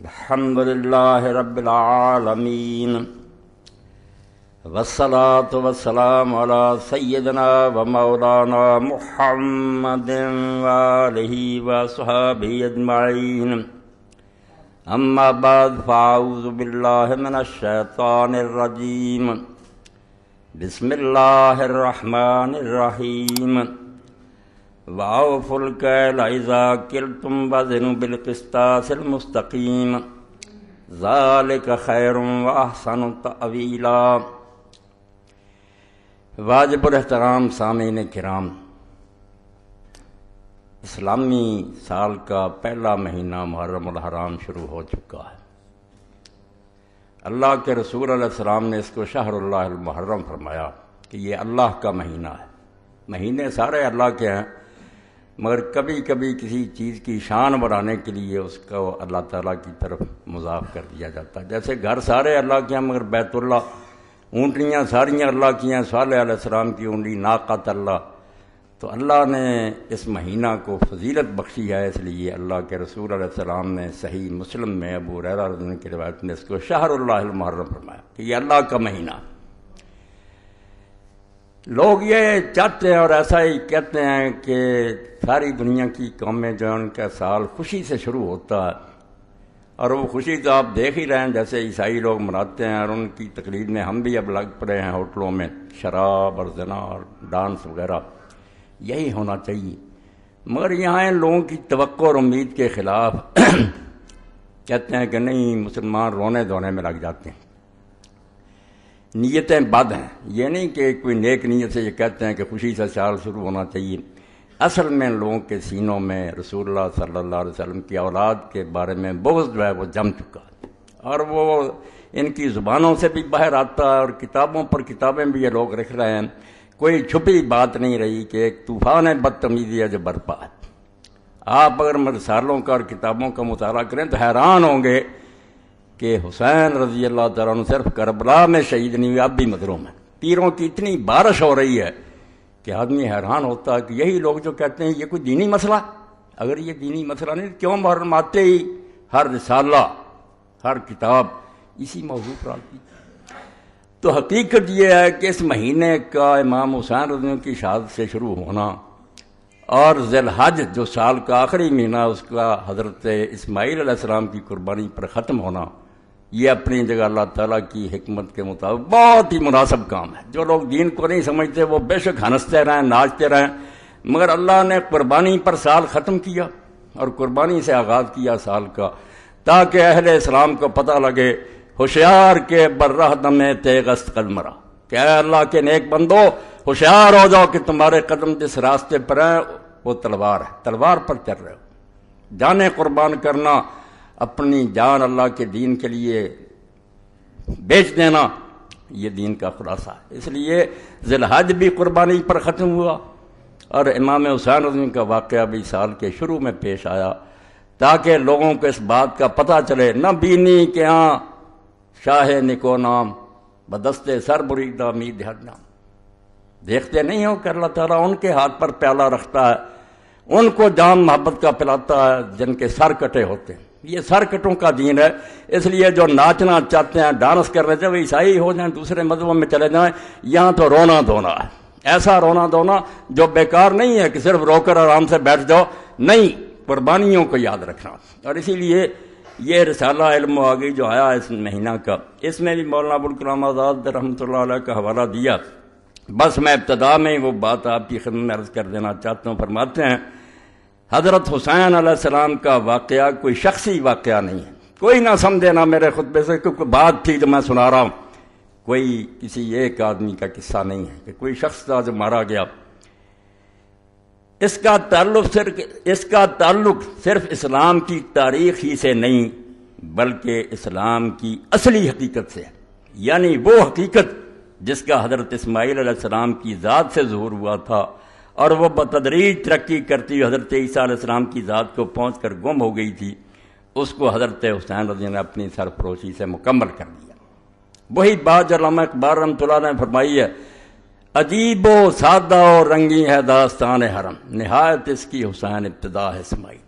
الحمد للہ رب العالمین والصلاة والسلام علی سیدنا و مولانا محمد وآلہ وصحبہ اجمعین اما بعد فاعوذ باللہ من الشیطان الرجیم بسم اللہ الرحمن الرحیم وَأَوْفُوا الْكَيْلَ إِذَا كِلْتُمْ وَزِنُوا بِالْقِسْطَاسِ الْمُسْتَقِيمِ ذَلِكَ خَيْرٌ وَأَحْسَنُ تَأْوِيلًا۔ واجب الاحترام سامعین کرام، اسلامی سال کا پہلا مہینہ محرم الحرام شروع ہو چکا ہے۔ اللہ کے رسول علیہ السلام نے اس کو شہر اللہ المحرم فرمایا کہ یہ اللہ کا مہینہ ہے۔ مہینے سارے اللہ کے ہیں، مگر کبھی کبھی کسی چیز کی شان بڑھانے کے لیے اس کو اللہ تعالیٰ کی طرف مضاف کر دیا جاتا ہے۔ جیسے گھر سارے اللہ کے ہیں مگر بیت اللہ، اونٹنیاں ساریاں اللہ کی ہیں، صالح علیہ السلام کی اونٹی ناقۃ اللہ، تو اللہ نے اس مہینہ کو فضیلت بخشی ہے، اس لیے اللہ کے رسول علیہ السلام نے صحیح مسلم میں ابو ہریرہ رضی اللہ عنہ کی روایت میں اس کو شہر اللہ المحرم فرمایا کہ یہ اللہ کا مہینہ۔ لوگ یہ چاہتے ہیں اور ایسا ہی کہتے ہیں کہ ساری دنیا کی قومیں جو ہیں ان کا سال خوشی سے شروع ہوتا ہے، اور وہ خوشی تو آپ دیکھ ہی رہے ہیں جیسے عیسائی لوگ مناتے ہیں، اور ان کی تقلید میں ہم بھی اب لگ پڑے ہیں ہوٹلوں میں، شراب اور زنا اور ڈانس وغیرہ، یہی ہونا چاہیے۔ مگر یہاں ان لوگوں کی توقع اور امید کے خلاف کہتے ہیں کہ نہیں، مسلمان رونے دھونے میں لگ جاتے ہیں، نیتیں بد ہیں۔ یہ نہیں کہ کوئی نیک نیت سے یہ کہتے ہیں کہ خوشی سے سال شروع ہونا چاہیے، اصل میں لوگوں کے سینوں میں رسول اللہ صلی اللہ علیہ وسلم کی اولاد کے بارے میں بغض جو ہے وہ جم چکا ہے، اور وہ ان کی زبانوں سے بھی باہر آتا ہے، اور کتابوں پر کتابیں بھی یہ لوگ لکھ رہے ہیں۔ کوئی چھپی بات نہیں رہی کہ ایک طوفان بدتمیزی ہے جو برپا ہے۔ آپ اگر رسالوں کا اور کتابوں کا مطالعہ کریں تو حیران ہوں گے کہ حسین رضی اللہ تعالیٰ عنہ صرف کربلا میں شہید نہیں ہوئے، اب بھی مظلوم ہیں۔ تیروں کی اتنی بارش ہو رہی ہے کہ آدمی حیران ہوتا ہے کہ یہی لوگ جو کہتے ہیں یہ کوئی دینی مسئلہ، اگر یہ دینی مسئلہ نہیں کیوں محرم آتے ہی ہر رسالہ ہر کتاب اسی موضوع پر آتی؟ تو حقیقت یہ ہے کہ اس مہینے کا امام حسین رضی اللہ عنہ کی شہادت سے شروع ہونا، اور ذی الحج جو سال کا آخری مہینہ اس کا حضرت اسماعیل علیہ السلام کی قربانی پر ختم ہونا، یہ اپنی جگہ اللہ تعالیٰ کی حکمت کے مطابق بہت ہی مناسب کام ہے۔ جو لوگ دین کو نہیں سمجھتے وہ بے شک ہنستے رہیں، ناچتے رہیں، مگر اللہ نے قربانی پر سال ختم کیا اور قربانی سے آغاز کیا سال کا، تاکہ اہل اسلام کو پتہ لگے ہوشیار کے برہ دمے تیغست قدمرا، کہ اے اللہ کے نیک بندو ہوشیار ہو جاؤ کہ تمہارے قدم جس راستے پر ہیں وہ تلوار ہے، تلوار پر چل رہے ہو۔ جانیں قربان کرنا، اپنی جان اللہ کے دین کے لیے بیچ دینا، یہ دین کا خلاصہ ہے۔ اس لیے ذی الحج بھی قربانی پر ختم ہوا، اور امام حسین رضی اللہ عنہ کا واقعہ بھی سال کے شروع میں پیش آیا، تاکہ لوگوں کو اس بات کا پتہ چلے، نہ بینی کہ ہاں شاہ نکو نام بدستے سر بریدہ امید ہر نام۔ دیکھتے نہیں ہو کہ اللہ تعالیٰ ان کے ہاتھ پر پیالہ رکھتا ہے، ان کو جام محبت کا پلاتا ہے جن کے سر کٹے ہوتے ہیں۔ یہ سر کٹوں کا دین ہے، اس لیے جو ناچنا چاہتے ہیں، ڈانس کر رہے تھے، وہ عیسائی ہو جائیں، دوسرے مذہبوں میں چلے جائیں، یہاں تو رونا دھونا ہے، ایسا رونا دھونا جو بیکار نہیں ہے کہ صرف رو کر آرام سے بیٹھ جاؤ، نہیں، قربانیوں کو یاد رکھنا۔ اور اسی لیے یہ رسالہ علم و آگی جو آیا اس مہینہ کا، اس میں بھی مولانا ابوالکلام آزاد رحمۃ اللہ علیہ کا حوالہ دیا۔ بس میں ابتدا میں وہ بات آپ کی خدمت میں عرض کر دینا چاہتا ہوں۔ فرماتے ہیں حضرت حسین علیہ السلام کا واقعہ کوئی شخصی واقعہ نہیں ہے، کوئی نہ سمجھے نہ میرے خطبے سے کوئی بات تھی جو میں سنا رہا ہوں، کوئی کسی ایک آدمی کا قصہ نہیں ہے کہ کوئی شخص تھا جو مارا گیا۔ اس کا تعلق صرف اسلام کی تاریخ ہی سے نہیں بلکہ اسلام کی اصلی حقیقت سے ہے، یعنی وہ حقیقت جس کا حضرت اسماعیل علیہ السلام کی ذات سے ظہور ہوا تھا، اور وہ بتدریج ترقی کرتی ہوئی حضرت عیسیٰ علیہ السلام کی ذات کو پہنچ کر گم ہو گئی تھی، اس کو حضرت حسین رضی اللہ عنہ نے اپنی سرفروشی سے مکمل کر دیا۔ وہی بات جو علامہ اقبال رحمۃ اللہ نے فرمائی ہے، عجیب و سادہ و رنگی ہے داستان حرم، نہایت اس کی حسین ابتدا ہے اسماعیل۔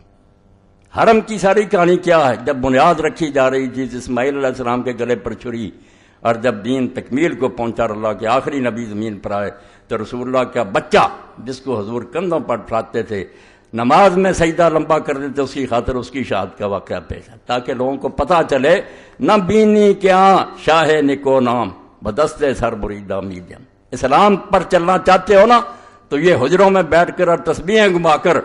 حرم کی ساری کہانی کیا ہے؟ جب بنیاد رکھی جا رہی تھی اسماعیل علیہ السلام کے گلے پر چھری، اور جب دین تکمیل کو پہنچا، اللہ کے آخری نبی زمین پر آئے، تو رسول اللہ کا بچہ جس کو حضور کندھوں پر اٹھاتے تھے، نماز میں سجدہ لمبا کر دیتے، اس کی خاطر اس کی شہادت کا واقعہ پیش ہے، تاکہ لوگوں کو پتہ چلے نہ بینی کیا شاہ نکو نام بدستے سر بریدہ میدم۔ اسلام پر چلنا چاہتے ہو نا، تو یہ حجروں میں بیٹھ کر اور تسبیحیں گما کر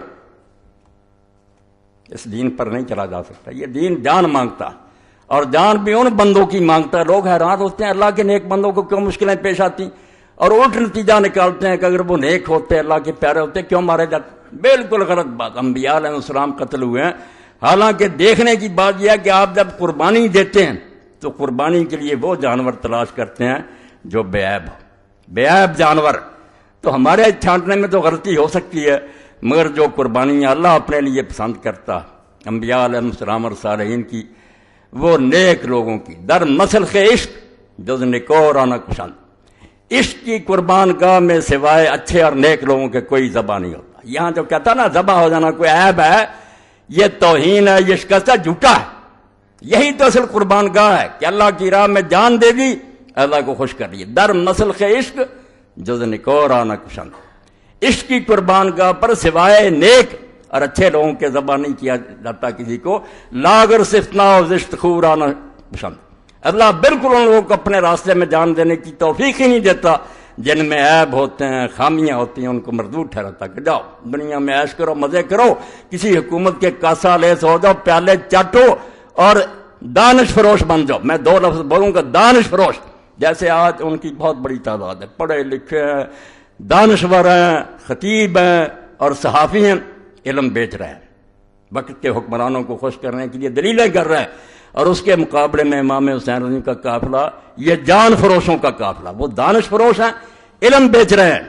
اس دین پر نہیں چلا جا سکتا۔ یہ دین جان مانگتا، اور جان بھی ان بندوں کی مانگتا ہے۔ لوگ حیران ہوتے ہیں اللہ کے نیک بندوں کو کیوں مشکلیں پیش آتی، اور الٹ نتیجہ نکالتے ہیں کہ اگر وہ نیک ہوتے، اللہ کے پیارے ہوتے، کیوں مارے جاتے۔ بالکل غلط بات۔ انبیاء علیہ السلام قتل ہوئے ہیں، حالانکہ دیکھنے کی بات یہ ہے کہ آپ جب قربانی دیتے ہیں تو قربانی کے لیے وہ جانور تلاش کرتے ہیں جو بے عیب ہو، بے عیب جانور۔ تو ہمارے چھانٹنے میں تو غلطی ہو سکتی ہے، مگر جو قربانیاں اللہ اپنے لیے پسند کرتا، انبیاء علیہ السلام اور صالحین کی، وہ نیک لوگوں کی در مسلخ عشق جز نکورانہ کشند۔ عشق کی قربان گاہ میں سوائے اچھے اور نیک لوگوں کے کوئی ذبح نہیں ہوتا۔ یہاں جو کہتا نا ذبح ہو جانا کوئی عیب ہے، یہ توہین ہے، یہ شکست ہے، جھوٹا ہے۔ یہی تو اصل قربان گاہ ہے کہ اللہ کی راہ میں جان دے دی، اللہ کو خوش کر لیے۔ در مسلخ عشق جز نکورانہ کشند۔ عشق کی قربان گاہ پر سوائے نیک اور اچھے لوگوں کے ذبح نہیں کیا جاتا کسی کو۔ لاگر صفتنا و زشت خورانہ پسند۔ اللہ بالکل ان لوگوں کو اپنے راستے میں جان دینے کی توفیق ہی نہیں دیتا جن میں عیب ہوتے ہیں، خامیاں ہوتی ہیں، ان کو مردود ٹھہراتا کہ جاؤ دنیا میں عیش کرو، مزے کرو، کسی حکومت کے کاسا لیس ہو جاؤ، پیالے چاٹو اور دانش فروش بن جاؤ۔ میں دو لفظ بولوں گا، دانش فروش۔ جیسے آج ان کی بہت بڑی تعداد ہے، پڑھے لکھے ہیں، دانشور ہیں، خطیب ہیں اور صحافی ہیں، علم بیچ رہے ہیں، وقت کے حکمرانوں کو خوش کرنے کے لیے دلیلیں کر رہے ہیں، اور اس کے مقابلے میں امام حسین رضی کا قافلہ یہ جان فروشوں کا قافلہ۔ وہ دانش فروش ہیں، علم بیچ رہے ہیں،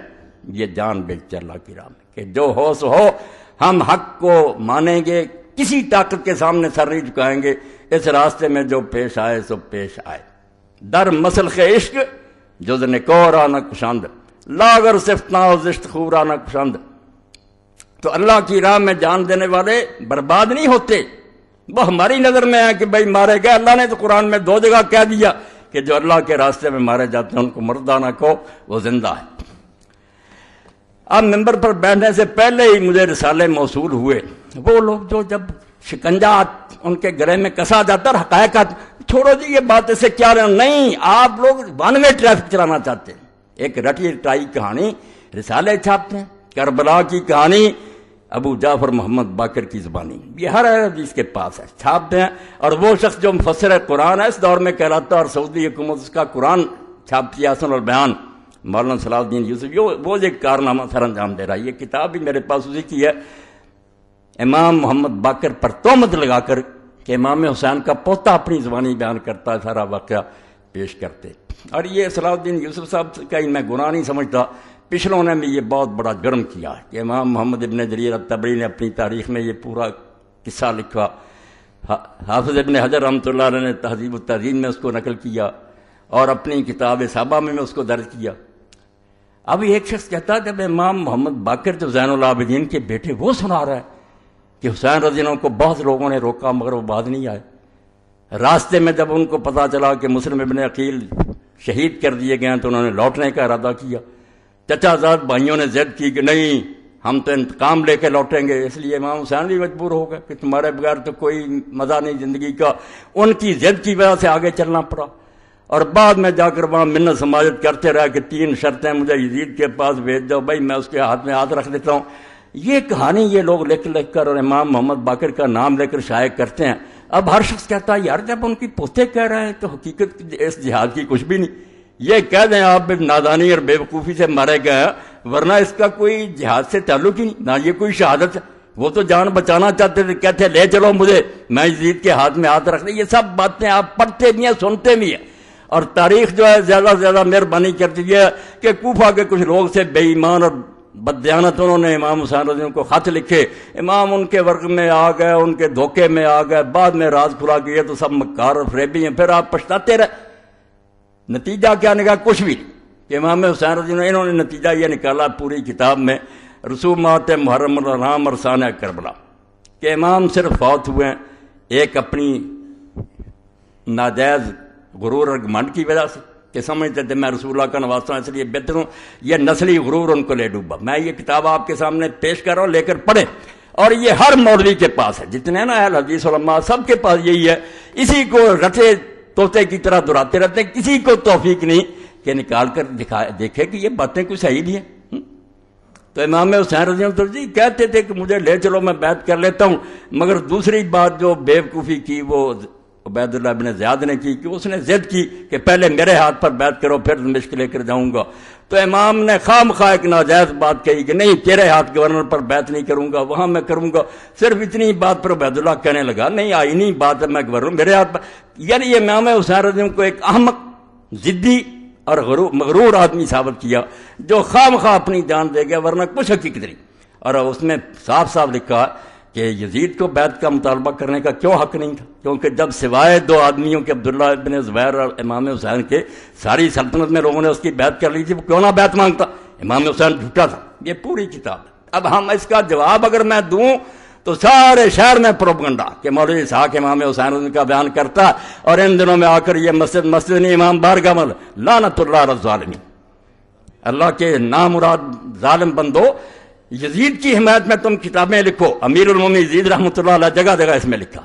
یہ جان بیچتے اللہ کی راہ میں کہ جو ہو سو ہو، ہم حق کو مانیں گے، کسی طاقت کے سامنے سر نہیں جھکائیں گے، اس راستے میں جو پیش آئے سو پیش آئے۔ در مسلخ عشق جز نکورانہ کشند، لاگر صفتنا و زشت خورانہ کشند۔ تو اللہ کی راہ میں جان دینے والے برباد نہیں ہوتے، وہ ہماری نظر میں ہے کہ بھائی مارے گئے۔ اللہ نے تو قرآن میں 2 جگہ کہہ دیا کہ جو اللہ کے راستے میں مارے جاتے ہیں ان کو مردہ نہ کہو، وہ زندہ ہے۔ اب ممبر پر بیٹھنے سے پہلے ہی مجھے رسالے موصول ہوئے، وہ لوگ جو جب شکنجہ ان کے گلے میں کسا جاتا اور حقائق چھوڑو جی یہ بات اس سے کیا لینا، نہیں، آپ لوگ ون وے ٹریفک چلانا چاہتے ہیں، ایک رٹی رٹائی کہانی رسالے چھاپتے ہیں، کربلا کی کہانی ابو جعفر محمد باقر کی زبانی، یہ ہر حدیث کے پاس ہے، چھاپتے ہیں۔ اور وہ شخص جو مفسر قرآن ہے اس دور میں کہلاتا ہے، اور سعودی حکومت اس کا قرآن چھاپتی ہے، حسن البیان، مولانا صلاح الدین یوسف، وہ ایک کارنامہ سر انجام دے رہا ہے۔ یہ کتاب بھی میرے پاس اسی کی ہے، امام محمد باقر پر تہمت لگا کر کہ امام حسین کا پوتا اپنی زبانی بیان کرتا ہے، سارا واقعہ پیش کرتے۔ اور یہ صلاح الدین یوسف صاحب کا میں گناہ نہیں سمجھتا، پچھلوں نے بھی یہ بہت بڑا جرم کیا ہے کہ امام محمد ابن جریر الطبری نے اپنی تاریخ میں یہ پورا قصہ لکھا، حافظ ابن حجر رحمۃ اللہ علیہ نے تہذیب التہذیب میں اس کو نقل کیا، اور اپنی کتاب صحابہ میں اس کو درج کیا۔ اب ایک شخص کہتا ہے جب امام محمد باقر جو زین العابدین کے بیٹے، وہ سنا رہا ہے کہ حسین رضی اللہ عنہ کو بہت لوگوں نے روکا مگر وہ بعد نہیں آئے۔ راستے میں جب ان کو پتہ چلا کہ مسلم ابن عقیل شہید کر دیے گئے ہیں تو انہوں نے لوٹنے کا ارادہ کیا۔ چچا زاد بھائیوں نے ضد کی کہ نہیں، ہم تو انتقام لے کے لوٹیں گے، اس لیے امام حسین بھی مجبور ہو گئے کہ تمہارے بغیر تو کوئی مزہ نہیں زندگی کا۔ ان کی ضد کی وجہ سے آگے چلنا پڑا، اور بعد میں جا کر وہاں منت سماجت کرتے رہے کہ 3 شرطیں مجھے یزید کے پاس بھیج دو، بھائی میں اس کے ہاتھ میں ہاتھ رکھ دیتا ہوں۔ یہ کہانی یہ لوگ لکھ کر اور امام محمد باقر کا نام لے کر شائع کرتے ہیں۔ اب ہر شخص کہتا ہے یار جب ان کی پوتے کہہ رہے ہیں تو حقیقت اس جہاد کی کچھ بھی نہیں۔ یہ کہہ دیں آپ نادانی اور بے وقوفی سے مارے گئے ہیں، ورنہ اس کا کوئی جہاد سے تعلق ہی نہیں، نہ یہ کوئی شہادت ہے۔ وہ تو جان بچانا چاہتے تھے، کہتے لے چلو مجھے، میں یزید کے ہاتھ میں ہاتھ رکھ دیں۔ یہ سب باتیں آپ پڑھتے بھی ہیں، سنتے بھی ہیں، اور تاریخ جو ہے زیادہ سے زیادہ مہربانی کرتی ہے کہ کوفہ کے کچھ لوگ سے بے ایمان اور بددیانت انہوں نے امام حسین رضی اللہ عنہ کو خط لکھے، امام ان کے ورق میں آ گئے، ان کے دھوکے میں آ گئے، بعد میں راز کھلا کہ یہ تو سب مکار اور فریبی ہیں، پھر آپ پچھتاتے رہے۔ نتیجہ کیا نکلا؟ کچھ بھی نہیں کہ امام حسین رضی اللہ عنہ انہوں نے نتیجہ یہ نکالا پوری کتاب میں، رسومات محرم الحرام اور سانح کربلا، کہ امام صرف فوت ہوئے ہیں ایک اپنی ناجائز غرور اور گھمنڈ کی وجہ سے کہ سمجھتے تھے میں رسول اللہ کا نواسا ہوں اس لیے بہتر ہوں. یہ نسلی غرور ان کو لے ڈوبا. میں یہ کتاب آپ کے سامنے پیش کر رہا ہوں، لے کر پڑھیں. اور یہ ہر مولوی کے پاس ہے، جتنے نا اہل حدیث علماء سب کے پاس یہی ہے. اسی کو رٹے طوطے کی طرح دہراتے رہتے ہیں. کسی کو توفیق نہیں کہ نکال کر دیکھے کہ یہ باتیں کوئی صحیح بھی ہیں. تو امام حسین رضی اللہ عنہ کہتے تھے کہ مجھے لے چلو میں بیعت کر لیتا ہوں، مگر دوسری بات جو بیوقوفی کی وہ عبید اللہ بن زیاد نے کی کہ اس نے ضد کی کہ پہلے میرے ہاتھ پر بیعت کرو پھر دمشق لے کر جاؤں گا. تو امام نے خام خواہ ایک ناجائز بات کہی کہ نہیں تیرے ہاتھ گورنر پر بیعت نہیں کروں گا، وہاں میں کروں گا. صرف اتنی بات پر عبید اللہ کہنے لگا نہیں آئینی بات ہے میں گورنر میرے ہاتھ پر. یعنی یہ امام حسین رضی اللہ عنہ کو ایک احمق ضدی اور مغرور آدمی ثابت کیا جو خام خواہ اپنی جان دے گیا، ورنہ کچھ حقیقت نہیں. اور اس میں صاف صاف لکھا کہ یزید کو بیعت کا مطالبہ کرنے کا کیوں حق نہیں تھا، کیونکہ جب سوائے دو آدمیوں کے عبداللہ بن زبیر اور امام حسین کے ساری سلطنت میں لوگوں نے اس کی بیعت کر لی تھی، وہ کیوں نہ بیعت مانگتا. امام حسین جھوٹا تھا. یہ پوری کتاب ہے. اب ہم اس کا جواب اگر میں دوں تو سارے شہر میں پروپگنڈا کہ مولوی اسحاق امام حسین کا بیان کرتا، اور ان دنوں میں آ کر یہ مسجد نہیں امام بارگاہ میں لعنت اللہ علی الظالمین. اللہ کے نامراد ظالم بندو، یزید کی حمایت میں تم کتابیں لکھو. امیر المومنین یزید رحمۃ اللہ علیہ جگہ جگہ اس میں لکھا.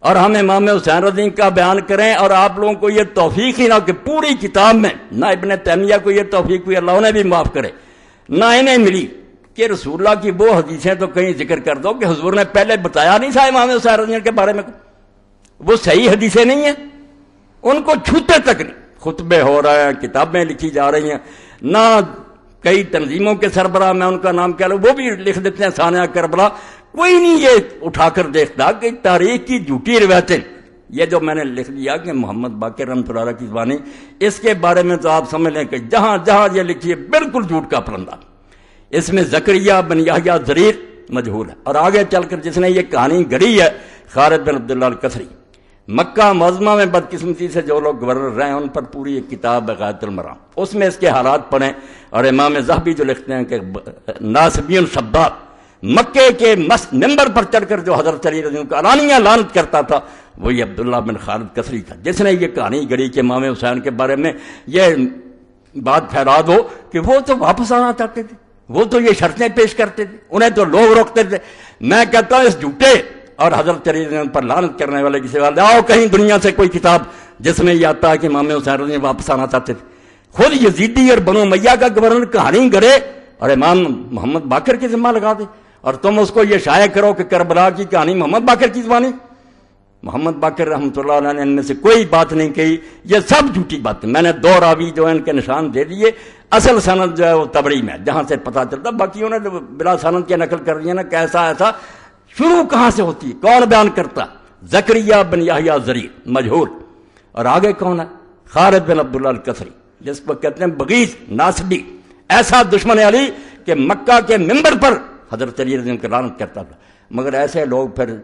اور ہم امام حسین رضی اللہ کا بیان کریں، اور آپ لوگوں کو یہ توفیق ہی نہ کہ پوری کتاب میں نہ ابن تیمیہ کو یہ توفیق ہوئی، اللہ انہیں بھی معاف کرے، نہ انہیں ملی کہ رسول اللہ کی وہ حدیثیں تو کہیں ذکر کر دو کہ حضور نے پہلے بتایا نہیں تھا امام حسین رضی اللہ کے بارے میں. وہ صحیح حدیثیں نہیں ہیں، ان کو چھوتے تک نہیں. خطبے ہو رہے ہیں، کتابیں لکھی جا رہی ہیں، نہ کئی تنظیموں کے سربراہ میں ان کا نام کہہ لو وہ بھی لکھ دیتے ہیں ثانیہ کربلا. کوئی نہیں یہ اٹھا کر دیکھتا کہ تاریخ کی جھوٹی روایتیں. یہ جو میں نے لکھ دیا کہ محمد باقر رحمۃ اللہ علیہ کی زبانی، اس کے بارے میں تو آپ سمجھ لیں کہ جہاں جہاں یہ لکھی ہے بالکل جھوٹ کا پرندہ. اس میں زکریا بن یحییٰ ضریر مجہول ہے. اور آگے چل کر جس نے یہ کہانی گڑھی ہے خالد بن عبداللہ القصری، مکہ معظمہ میں بدقسمتی سے جو لوگ گورنر رہے ہیں ان پر پوری ایک کتاب ہے غایۃ المرام. اس میں اس کے حالات پڑھیں. اور امام ذہبی جو لکھتے ہیں کہ ناصبین شباب، مکے کے ممبر پر چڑھ کر جو حضرت علی رضی اللہ عنہ علانیہ لعنت کرتا تھا وہ یہ عبداللہ بن خالد قصری تھا، جس نے یہ کہانی گڑھی کہ امام حسین کے بارے میں یہ بات پھیلا دو کہ وہ تو واپس آنا چاہتے تھے، وہ تو یہ شرطیں پیش کرتے تھے، انہیں تو لوگ روکتے تھے. میں کہتا ہوں اس جھوٹے اور حضرت علی رضی اللہ عنہ پر لعنت کرنے والے کی سوال آؤ کہیں دنیا سے کوئی کتاب جس میں یہ آتا ہے کہ امام حسین رضی اللہ عنہ واپس آنا چاہتے تھے. خود یزیدی اور بنو امیہ کا گورنر کہانی گڑے اور امام محمد باقر کی ذمہ لگا دے، اور تم اس کو یہ شائع کرو کہ کربلا کی کہانی محمد باقر کی زبانی. محمد باقر رحمۃ اللہ علیہ نے ان میں سے کوئی بات نہیں کہی. یہ سب جھوٹی باتیں. میں نے دو راوی جو ہے ان کے نشان دے دیے. اصل سند جو ہے وہ تبری میں جہاں سے پتہ چلتا، باقی انہوں نے بلا سند کے نقل کر دیا نا کیسا ایسا. شروع کہاں سے ہوتی ہے، کون بیان کرتا؟ زکریا بن یحییٰ ضریر مجہول. اور آگے کون ہے؟ خالد بن عبداللہ القصری، جس کو کہتے ہیں بغیض ناصبی، ایسا دشمن علی کہ مکہ کے ممبر پر حضرت علی رضی اللہ عنہ لعنت کرتا تھا. مگر ایسے لوگ پھر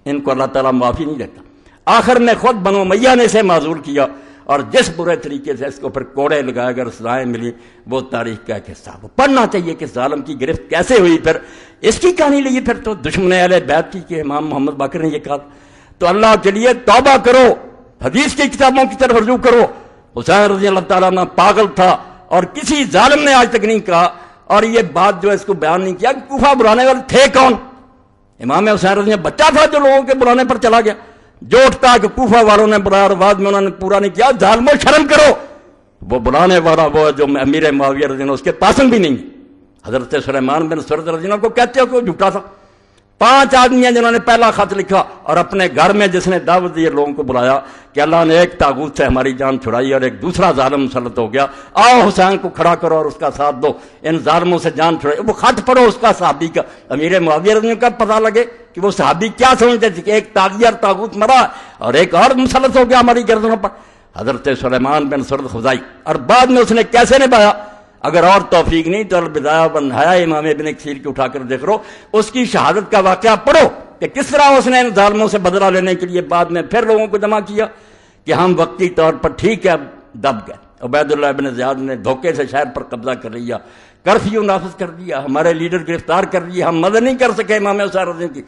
ان کو اللہ تعالیٰ معافی نہیں دیتا. آخر میں خود بنو امیہ نے اسے معذور کیا، اور جس برے طریقے سے اس کو پھر کوڑے لگائے اگر سزائیں ملی وہ تاریخ کا ایک حصہ. وہ پڑھنا چاہیے کہ ظالم کی گرفت کیسے ہوئی. پھر اس کی کہانی لیے پھر تو دشمن اہل بیت کی کہ امام محمد باقر نے یہ کہا. تو اللہ کے لیے توبہ کرو، حدیث کی کتابوں کی طرف رجوع کرو. حسین رضی اللہ تعالیٰ عنہ پاگل تھا اور کسی ظالم نے آج تک نہیں کہا. اور یہ بات جو اس کو بیان نہیں کیا کہ کوفہ بلانے والے تھے کون. امام حسین رضی اللہ بچہ تھا جو لوگوں کے بلانے پر چلا گیا، جو اٹھتا کہ کوفہ والوں نے بلایا اور بعد میں انہوں نے پورا نہیں کیا. ظالموں شرم کرو. وہ بلانے والا وہ جو امیر معاویہ رضی اللہ اس کے پاسنگ بھی نہیں. حضرت سلیمان بن سرد رضی اللہ کو کہتے ہو کہ وہ جھوٹا تھا. 5 آدمی ہیں جنہوں نے پہلا خط لکھا اور اپنے گھر میں جس نے دعوت دی لوگوں کو بلایا کہ اللہ نے ایک طاغوت سے ہماری جان چھڑائی اور ایک دوسرا ظالم مسلط ہو گیا، آؤ حسین کو کھڑا کرو اور اس کا ساتھ دو، ان ظالموں سے جان چھڑائی. وہ خط پڑھو اس کا صحابی کا، امیر معاویہ رضی اللہ کا پتہ لگے کہ وہ صحابی کیا سمجھتے تھے کہ ایک طاغیہ اور طاغوت مرا اور ایک اور مسلط ہو گیا ہماری گردنوں پر. حضرت سلیمان بن سرد خزائی. اور بعد میں اس نے کیسے نبھایا. اگر اور توفیق نہیں تو البدایہ والنہایہ امام ابن کثیر کی اٹھا کر دیکھ لو، اس کی شہادت کا واقعہ پڑھو کہ کس طرح اس نے ان ظالموں سے بدلہ لینے کے لیے بعد میں پھر لوگوں کو جمع کیا کہ ہم وقتی طور پر ٹھیک ہے دب گئے. عبید اللہ ابن زیاد نے دھوکے سے شہر پر قبضہ کر لیا، کرفیو نافذ کر دیا، ہمارے لیڈر گرفتار کر دیے، ہم مدد نہیں کر سکے امام حسین رضی اللہ کی،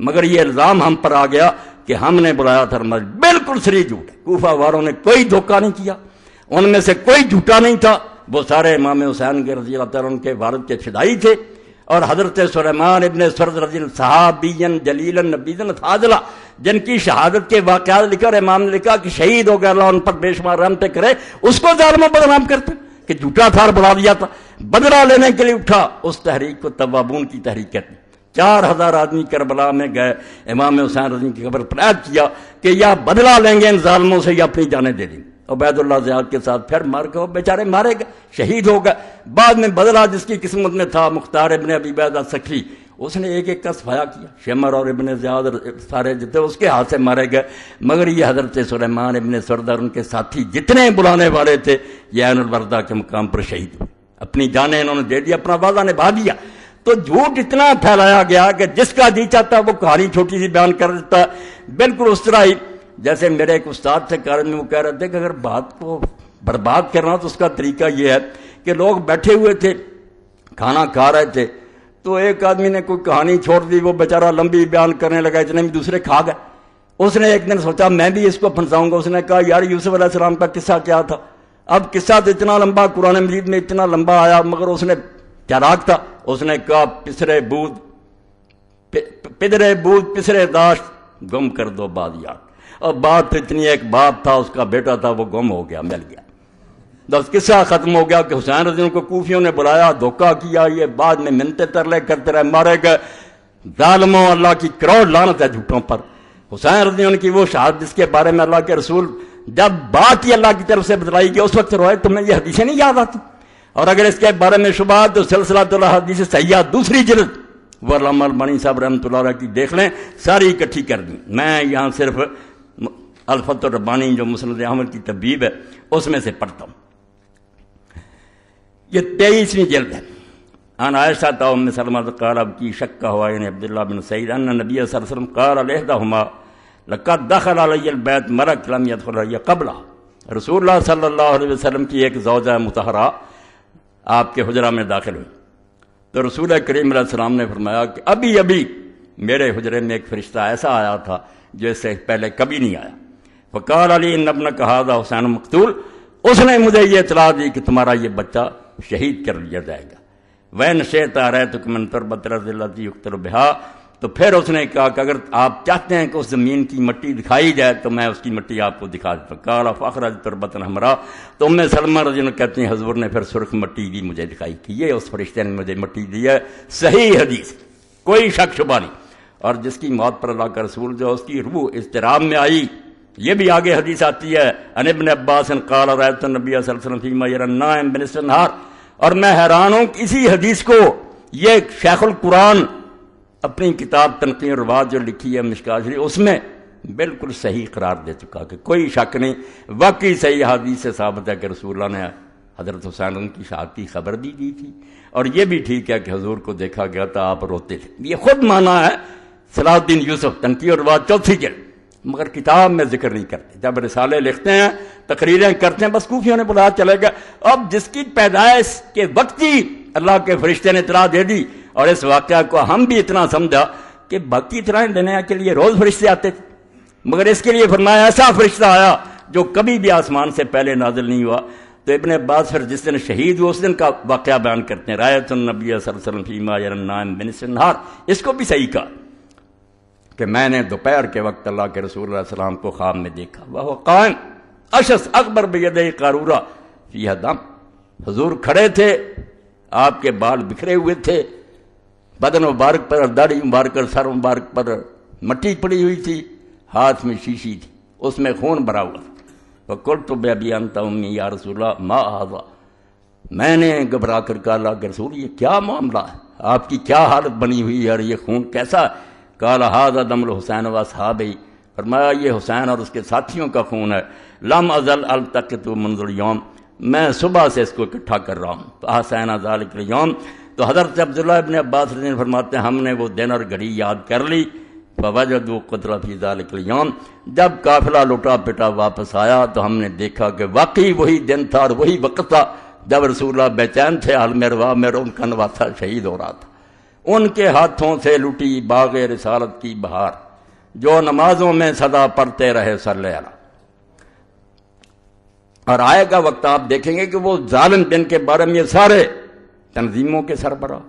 مگر یہ الزام ہم پر آ گیا کہ ہم نے بلایا تھا۔ بالکل صریح جھوٹ ہے، کوفہ والوں نے کوئی دھوکہ نہیں کیا، ان میں سے کوئی جھوٹا نہیں تھا، وہ سارے امام حسین کے رضی اللہ تعالیٰ عنہ کے والد کے فدائی تھے۔ اور حضرت سلیمان ابن سرد رضی اللہ صحابین جلیل نبیذن فاضلہ، جن کی شہادت کے واقعات لکھا اور امام نے لکھا کہ شہید ہو گیا، اللہ ان پر بے شمار رحمتیں کرے، اس کو ظالموں بدنام کرتے کہ جھوٹا تھا اور بڑھا دیا تھا، بدلہ لینے کے لیے اٹھا۔ اس تحریک کو توابون کی تحریک کہتے ہیں۔ 4000 آدمی کربلا میں گئے، امام حسین رضی کی خبر پر عید کیا کہ یا بدلہ لیں گے ان ظالموں سے یا اپنی جانیں دے دیں گے۔ عبید اللہ زیاد کے ساتھ پھر مار گئے، بیچارے مارے گئے، شہید ہو گئے۔ بعد میں بدلہ جس کی قسمت میں تھا، مختار ابن ابی عبیدہ سکری، اس نے ایک ایک کا صفایا کیا، شمر اور ابن زیاد سارے جتنے اس کے ہاتھ سے مارے گئے، مگر یہ حضرت سلیمان ابن سرد اور ان کے ساتھی جتنے بلانے والے تھے یہ عین الوردہ کے مقام پر شہید ہوئے، اپنی جانیں انہوں نے دے دی، اپنا وعدہ نبھا دیا۔ تو جھوٹ اتنا پھیلایا گیا کہ جس کا جی چاہتا وہ کہانی چھوٹی سی بیان کر دیتا۔ بالکل اس طرح ہی جیسے میرے ایک استاد سے کارن میں وہ کہہ رہے تھے کہ اگر بات کو برباد کرنا تو اس کا طریقہ یہ ہے کہ لوگ بیٹھے ہوئے تھے، کھانا کھا رہے تھے، تو ایک آدمی نے کوئی کہانی چھوڑ دی، وہ بیچارہ لمبی بیان کرنے لگا، اتنے میں دوسرے کھا گئے۔ اس نے ایک دن سوچا میں بھی اس کو پھنساؤں گا، اس نے کہا یار یوسف علیہ السلام کا قصہ کیا تھا؟ اب قصہ تو اتنا لمبا قرآن مجید میں اتنا لمبا آیا، مگر اس نے چالاک تھا، اس نے کہا پسرے بود پسرے داشت گم کر دو بعد یاد۔ اور بات تو اتنی، ایک باپ تھا، اس کا بیٹا تھا، وہ گم ہو گیا، مل گیا، بس قصہ ختم ہو گیا کہ حسین رضی اللہ کو کوفیوں نے بلایا، دھوکہ کیا، یہ بعد میں منتیں ترلے کرتے رہے، مارے گئے۔ ظالموں، اللہ کی کروڑ لعنت ہے جھوٹوں پر۔ حسین رضی اللہ کی وہ شہادت جس کے بارے میں اللہ کے رسول جب بات ہی اللہ کی طرف سے بتلائی گئی اس وقت روئے، تمہیں یہ حدیثیں نہیں یاد آتی؟ اور اگر اس کے بارے میں شبہات تو سلسلۃ الحدیث صحیحہ دوسری جلد وہ علامہ البانی صاحب رحمۃ اللہ علیہ کی دیکھ لیں، ساری اکٹھی کر دیں۔ میں یہاں صرف الفتح الربانی جو مسند احمد کی تبیب ہے اس میں سے پڑھتا ہوں۔ یہ 23ویں جلد ہے۔ ان عائشہ ام سلمہ قال اب کی شک کا ہوا یعنی عبداللہ بن سعید ان نبی صلی اللہ علیہ وسلم قال لإحداهما لقد دخل علی البیت ملک لم يدخل علی قبلہ۔ رسول اللہ صلی اللہ علیہ وسلم کی ایک زوجہ مطہرہ آپ کے حجرہ میں داخل ہوئی تو رسول کریم علیہ السلام نے فرمایا کہ ابھی ابھی میرے حجرے میں ایک فرشتہ ایسا آیا تھا جو اس سے پہلے کبھی نہیں آیا۔ فقال علی ان ابنک ھذا حسین مقتول، اس نے مجھے یہ اطلاع دی کہ تمہارا یہ بچہ شہید کر لیا جائے گا۔ وَإِنْ شِئْتَ أَرَأَيْتُكَ مِنْ تُرْبَةِ الْأَرْضِ الَّتِي يُقْتَلُ بِهَا، تو پھر اس نے کہا کہ اگر آپ چاہتے ہیں کہ اس زمین کی مٹی دکھائی جائے تو میں اس کی مٹی آپ کو دکھا دیتا ہوں۔ قال فأخرج تربة حمراء، تو ام سلمہ رضی اللہ کہتی ہیں حضور نے پھر سرخ مٹی بھی مجھے دکھائی کہ یہ اس فرشتے نے مجھے مٹی دی ہے۔ صحیح حدیث، کوئی شک شبہ نہیں۔ اور جس کی موت پر اللہ کا رسول جو اس کی روح اضطراب میں آئی، یہ بھی آگے حدیث آتی ہے عن ابن عباس قال رأيت النبي صلی اللہ علیہ وسلم فيما يرى النائم بنصف النهار، اور میں حیران ہوں کہ اسی حدیث کو یہ شیخ القرآن اپنی کتاب تنقیح الروات جو لکھی ہے مشکوٰۃ شریف اس میں بالکل صحیح قرار دے چکا کہ کوئی شک نہیں، واقعی صحیح حدیث سے ثابت ہے کہ رسول اللہ نے حضرت حسین کی شہادت کی خبر بھی دی تھی، اور یہ بھی ٹھیک ہے کہ حضور کو دیکھا گیا تھا آپ روتے تھے۔ یہ خود مانا ہے صلاح الدین یوسف تنقیح الروات 4 جلد، مگر کتاب میں ذکر نہیں کرتے۔ جب رسالے لکھتے ہیں، تقریریں کرتے ہیں، بس کوفیوں نے بلایا چلے گئے۔ اب جس کی پیدائش کے وقت ہی اللہ کے فرشتے نے اطلاع دے دی، اور اس واقعہ کو ہم بھی اتنا سمجھا کہ باقی اطلاعیں دینے کے لیے روز فرشتے آتے تھے، مگر اس کے لیے فرمایا ایسا فرشتہ آیا جو کبھی بھی آسمان سے پہلے نازل نہیں ہوا۔ تو ابن عباس پھر جس دن شہید ہوئے اس دن کا واقعہ بیان کرتے ہیں، رأیت النبی صلی اللہ علیہ وسلم فیما یری النائم بنصف النہار، اس کو بھی صحیح کہا کہ میں نے دوپہر کے وقت اللہ کے رسول علیہ السلام کو خواب میں دیکھا، وہ قائم اشس اکبر بیدہ قارورہ فیہا دم، حضور کھڑے تھے، آپ کے بال بکھرے ہوئے تھے، بدن مبارک پر، داڑھی مبارک پر، سر مبارک پر مٹی پڑی ہوئی تھی، ہاتھ میں شیشی تھی، اس میں خون بھرا ہوا تھا۔ فقلت بأبی انت امی یا رسول اللہ ما ھذا، میں نے گھبرا کر کہا اللہ کے رسول یہ کیا معاملہ ہے، آپ کی کیا حالت بنی ہوئی ہے، اور یہ خون کیسا ہے؟ قال ھذا دم الحسین واصحابہ، فرمایا یہ حسین اور اس کے ساتھیوں کا خون ہے، لم ازل التقط منذ اليوم، میں صبح سے اس کو اکٹھا کر رہا ہوں۔ فاحسن ذلک اليوم، تو حضرت عبداللہ ابن عباس رضی اللہ فرماتے ہیں ہم نے وہ دن اور گھڑی یاد کر لی۔ فوجدوا قتل فی ذلک اليوم، جب قافلہ لوٹا پٹا واپس آیا تو ہم نے دیکھا کہ واقعی وہی دن تھا اور وہی وقت تھا جب رسول اللہ بے چین تھے عالم ارواح میں، ان کا نواسا شہید ہو رہا تھا، ان کے ہاتھوں سے لٹی باغ رسالت کی بہار، جو نمازوں میں صدا پڑھتے رہے صلی اللہ۔ اور آئے گا وقت آپ دیکھیں گے کہ وہ ظالم جن کے بارے میں سارے تنظیموں کے سربراہ،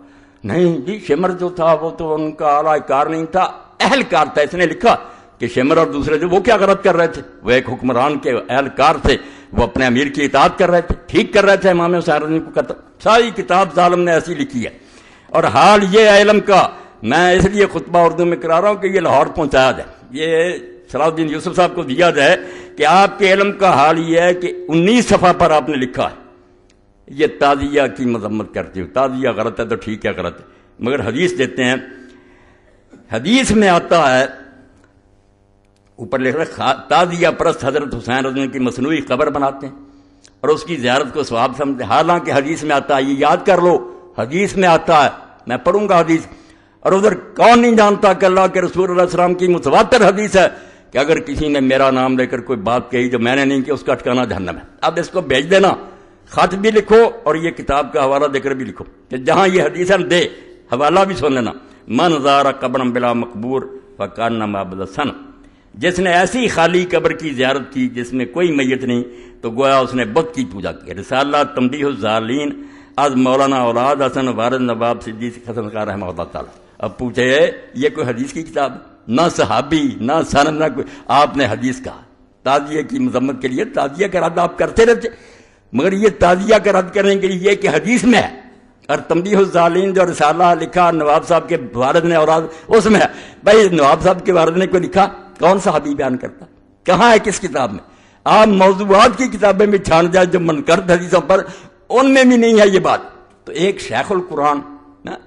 نہیں جی شمر جو تھا وہ تو ان کا اعلی کار نہیں تھا، اہلکار تھا۔ اس نے لکھا کہ شمر اور دوسرے جو وہ کیا غلط کر رہے تھے، وہ ایک حکمران کے اہلکار تھے، وہ اپنے امیر کی اطاعت کر رہے تھے، ٹھیک کر رہے تھے امام حسین رضی کو قتل۔ ساری کتاب ظالم نے ایسی لکھی ہے۔ اور حال یہ علم کا، میں اس لیے خطبہ اردو میں کرا رہا ہوں کہ یہ لاہور پہنچایا جائے، یہ صلاح الدین یوسف صاحب کو دیا جائے کہ آپ کے علم کا حال یہ ہے کہ 19 صفحہ پر آپ نے لکھا ہے یہ تعزیہ کی مذمت کرتی ہو، تعزیہ غلط ہے تو ٹھیک ہے غلط ہے، مگر حدیث دیتے ہیں، حدیث میں آتا ہے اوپر لکھ رہا تعزیہ پرست حضرت حسین رضی اللہ کی مصنوعی قبر بناتے ہیں اور اس کی زیارت کو ثواب سمجھتے ہیں، حالانکہ حدیث میں آتا ہے، یہ یاد کر لو حدیث میں آتا ہے، میں پڑھوں گا حدیث، اور ادھر کون نہیں جانتا کہ اللہ کے رسول اللہ علیہ وسلم کی متواتر حدیث ہے کہ اگر کسی نے میرا نام لے کر کوئی بات کہی جو میں نے نہیں کی، اس کا ٹھکانہ جہنم ہے۔ اب اس کو بھیج دینا، خط بھی لکھو اور یہ کتاب کا حوالہ دے کر بھی لکھو کہ جہاں یہ حدیث ہے دے، حوالہ بھی سن لینا، من زار قبر بلا مقبور فکانما عبد الصنم، جس نے ایسی خالی قبر کی زیارت کی جس میں کوئی میت نہیں تو گویا اس نے بت کی پوجا کی۔ رسالہ تنبیہ الظالین از مولانا اولاد حسن وارد نواب صدیق حسن خان رحمہ اللہ تعالی۔ اب پوچھے یہ کوئی حدیث کی کتاب، نہ صحابی نہ سند نہ کوئی، آپ نے حدیث کہا تعزیہ کی مذمت کے لیے، تعزیہ کا رد آپ کرتے رہتے، مگر یہ تعزیہ کا رد کرنے کے لیے یہ کہ حدیث میں ہے، اور تنبیہ الظالین جو رسالہ لکھا نواب صاحب کے والد نے اولاد اس میں ہے، بھائی نواب صاحب کے والد نے کوئی لکھا، کون صحابی بیان کرتا، کہاں ہے کس کتاب میں؟ آپ موضوعات کی کتابیں میں چھان جائے جو منکرد حدیثوں پر، ان میں بھی نہیں ہے یہ بات۔ تو ایک شیخ القرآن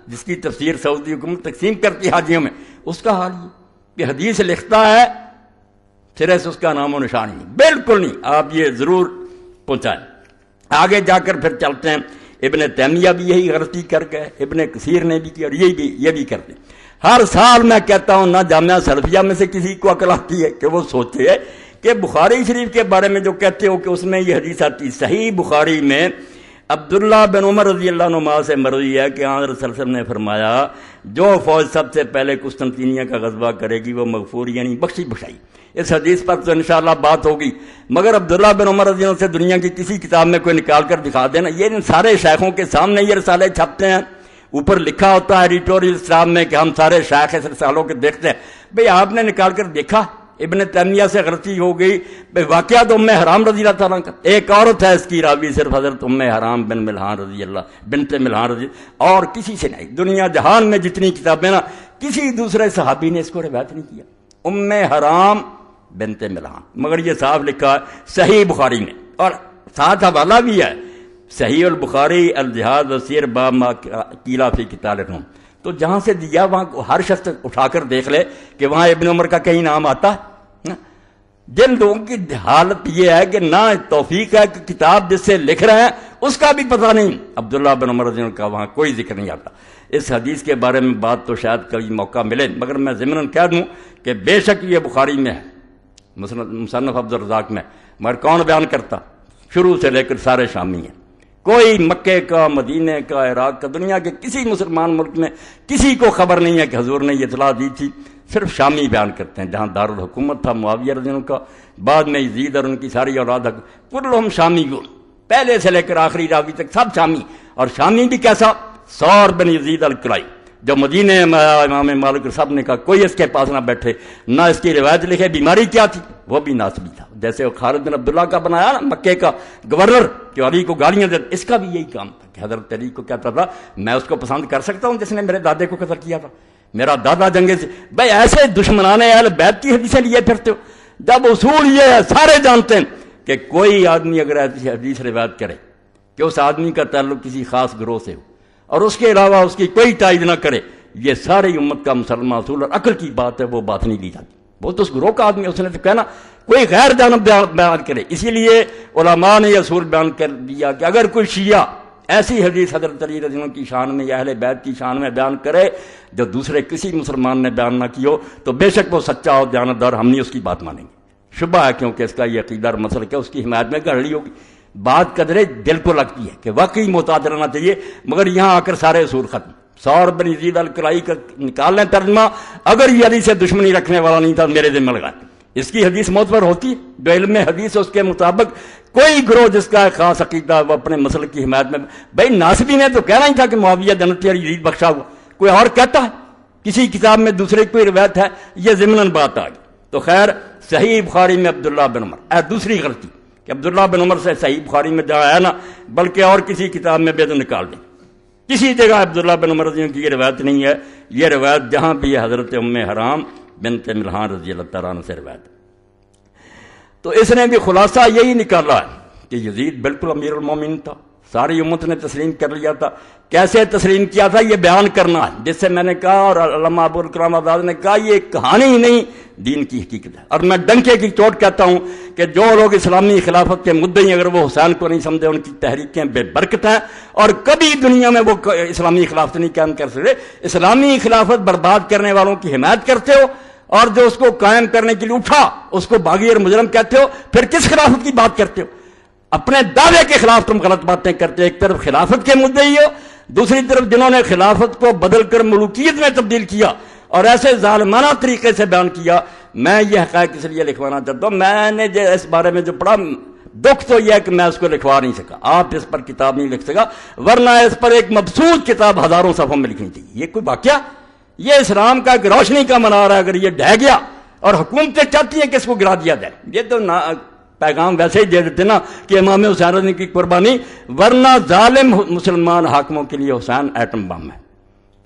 جس کی تفسیر سعودی حکومت تقسیم کرتی حاجیوں میں، اس کا حال یہ کہ حدیث لکھتا ہے سرے سے اس کا نام و نشان نہیں، بالکل نہیں۔ آپ یہ ضرور پہنچائیں۔ آگے جا کر پھر چلتے ہیں، ابن تیمیہ بھی یہی غلطی کر گئے، ابن کثیر نے بھی کی، اور یہ بھی کرتے ہیں۔ ہر سال میں کہتا ہوں نہ جامعہ سلفیہ میں سے کسی کو عقل آتی ہے کہ وہ سوچے کہ بخاری شریف کے بارے میں جو کہتے ہو کہ اس میں یہ حدیث آتی، صحیح بخاری میں عبداللہ بن عمر رضی اللہ عنہ سے مروی ہے کہ حضرت صلی اللہ علیہ وسلم نے فرمایا جو فوج سب سے پہلے قسطنطینیہ کا غزوہ کرے گی وہ مغفور یعنی بخشی بخشائی۔ اس حدیث پر تو انشاءاللہ بات ہوگی، مگر عبداللہ بن عمر رضی اللہ عنہ سے دنیا کی کسی کتاب میں کوئی نکال کر دکھا دینا، یہ ان سارے شیخوں کے سامنے یہ رسالے چھپتے ہیں، اوپر لکھا ہوتا ہے ایڈیٹوریل اسلام میں کہ ہم سارے شیخ اس رسالوں کے دیکھتے ہیں، بھئی آپ نے نکال کر دیکھا ابن تیمیہ سے غلطی ہو گئی، واقعہ تو ام حرام رضی اللہ تعالیٰ کا، ایک عورت ہے اس کی راوی صرف حضرت ام حرام بن ملحان رضی اللہ بنت ملحان رضی، اور کسی سے نہیں، دنیا جہان میں جتنی کتابیں نا کسی دوسرے صحابی نے اس کو روایت نہیں کیا، ام حرام بنت ملحان، مگر یہ صاف لکھا ہے صحیح بخاری میں، اور ساتھ حوالہ بھی ہے صحیح البخاری الجہاد وسیر باب ما قیل فی قتال الروم، تو جہاں سے دیا وہاں ہر شخص اٹھا کر دیکھ لے کہ وہاں ابن عمر کا کہیں نام آتا ہے۔ جن لوگوں کی حالت یہ ہے کہ نہ توفیق ہے کہ کتاب جس سے لکھ رہے ہیں اس کا بھی پتہ نہیں، عبداللہ بن عمر رضی اللہ کا وہاں کوئی ذکر نہیں آتا۔ اس حدیث کے بارے میں بات تو شاید کبھی موقع ملے، مگر میں ضمناً کہہ دوں کہ بے شک یہ بخاری میں ہے، مصنف عبد الرزاق میں، مگر کون بیان کرتا؟ شروع سے لے کر سارے شامی ہیں، کوئی مکے کا، مدینے کا، عراق کا، دنیا کے کسی مسلمان ملک میں کسی کو خبر نہیں ہے کہ حضور نے یہ اطلاع دی تھی، صرف شامی بیان کرتے ہیں، جہاں دارالحکومت تھا معاویہ رضی اللہ کا، بعد میں یزید اور ان کی ساری اولاد، کلہم شامی گون، پہلے سے لے کر آخری راوی تک سب شامی، اور شامی بھی کیسا؟ سور بن یزید الکلائی، جو مدینے میں امام مالک صاحب نے کہا کوئی اس کے پاس نہ بیٹھے، نہ اس کی روایت لکھے، بیماری کیا تھی؟ وہ بھی ناسبی تھا، جیسے وہ خالد بن عبداللہ کا بنایا نا مکے کا گورنر جو علی کو گالیاں دیتا، اس کا بھی یہی کام تھا کہ حضرت علی کو کہتا تھا میں اس کو پسند کر سکتا ہوں جس نے میرے دادے کو قتل کیا تھا، میرا دادا جنگے سے، بھائی ایسے دشمنان اہل بیت کی حدیثیں لیے پھرتے ہو، جب اصول یہ ہے سارے جانتے ہیں کہ کوئی آدمی اگر ایسی حدیث روایت کرے کہ اس آدمی کا تعلق کسی خاص گروہ سے ہو اور اس کے علاوہ اس کی کوئی تائید نہ کرے، یہ ساری امت کا مسلمان اصول اور عقل کی بات ہے، وہ بات نہیں لی جاتی، وہ تو اس گروہ کا آدمی، اس نے تو کہنا کوئی غیر جانب بیان کرے، اسی لیے علماء نے یہ اصول بیان کر دیا کہ اگر کوئی شیعہ ایسی حدیث حضرت علی رضی اللہ عنہ کی شان میں یا اہل بیت کی شان میں بیان کرے جو دوسرے کسی مسلمان نے بیان نہ کی ہو تو بے شک وہ سچا اور دیانتدار، ہم نہیں اس کی بات مانیں گے، شبہ ہے کیونکہ اس کا یہ عقیدہ اور مسلک ہے اس کی حمایت میں گڑ لی ہوگی، بات قدرے دل کو لگتی ہے کہ واقعی محتاط رہنا چاہیے، مگر یہاں آ کر سارے اصول ختم۔ سور بن یزید الکلائی کا نکال لیں ترجمہ، اگر یہ حدیث سے دشمنی رکھنے والا نہیں تھا میرے ذمہ لگائے۔ اس کی حدیث معتبر ہوتی ہے، جو علم حدیث ہے اس کے مطابق کوئی گروہ جس کا خاص عقیدہ وہ اپنے مسلک کی حمایت میں، بھائی ناصبی نے تو کہنا ہی تھا کہ معاویہ جنتی اور یزید بخشا ہوا، کوئی اور کہتا ہے؟ کسی کتاب میں دوسرے کوئی روایت ہے؟ یہ ضمناً بات آ گئی۔ تو خیر صحیح بخاری میں عبداللہ بن عمر، دوسری غلطی کہ عبداللہ بن عمر سے صحیح بخاری میں جہاں آیا نا، بلکہ اور کسی کتاب میں بھی تو نکال دیں، کسی جگہ عبداللہ بن عمر رضی اللہ کی یہ روایت نہیں ہے۔ یہ روایت جہاں بھی ہے حضرت ام حرام بنت ملحان رضی اللہ تعالیٰ عنہ سے روایت۔ تو اس نے بھی خلاصہ یہی نکالا ہے کہ یزید بالکل امیر المومنین تھا، ساری امت نے تسلیم کر لیا تھا۔ کیسے تسلیم کیا تھا یہ بیان کرنا ہے، جس سے میں نے کہا اور علامہ ابو الکلام آزاد نے کہا یہ کہانی ہی نہیں دین کی حقیقت ہے۔ اور میں ڈنکے کی چوٹ کہتا ہوں کہ جو لوگ اسلامی خلافت کے مدعی اگر وہ حسین کو نہیں سمجھے ان کی تحریکیں بے برکت ہیں، اور کبھی دنیا میں وہ اسلامی خلافت نہیں قائم کر سکتے۔ اسلامی خلافت برباد کرنے والوں کی حمایت کرتے ہو، اور جو اس کو قائم کرنے کے لیے اٹھا اس کو باغی اور مجرم کہتے ہو، پھر کس خلافت کی بات کرتے ہو؟ اپنے دعوے کے خلاف تم غلط باتیں کرتے ہو۔ ایک طرف خلافت کے مدعی ہو، دوسری طرف جنہوں نے خلافت کو بدل کر ملوکیت میں تبدیل کیا اور ایسے ظالمانہ طریقے سے بیان کیا۔ میں یہ حقائق اس لیے لکھوانا چاہتا ہوں، میں نے اس بارے میں جو پڑھا دکھ تو یہ ہے کہ میں اس کو لکھوا نہیں سکا، آپ اس پر کتاب نہیں لکھ سکا، ورنہ اس پر ایک مبسوط کتاب ہزاروں صفحوں میں لکھنی چاہیے۔ یہ کوئی واقعہ، یہ اسلام کا ایک روشنی کا منار ہے، اگر یہ ڈھہ گیا اور حکومتیں چاہتی ہیں کہ اس کو گرا دیا جائے، یہ تو پیغام ویسے ہی دے دیتے نا کہ امام حسین رضی کی قربانی، ورنہ ظالم مسلمان حاکموں کے لیے حسین ایٹم بم ہے۔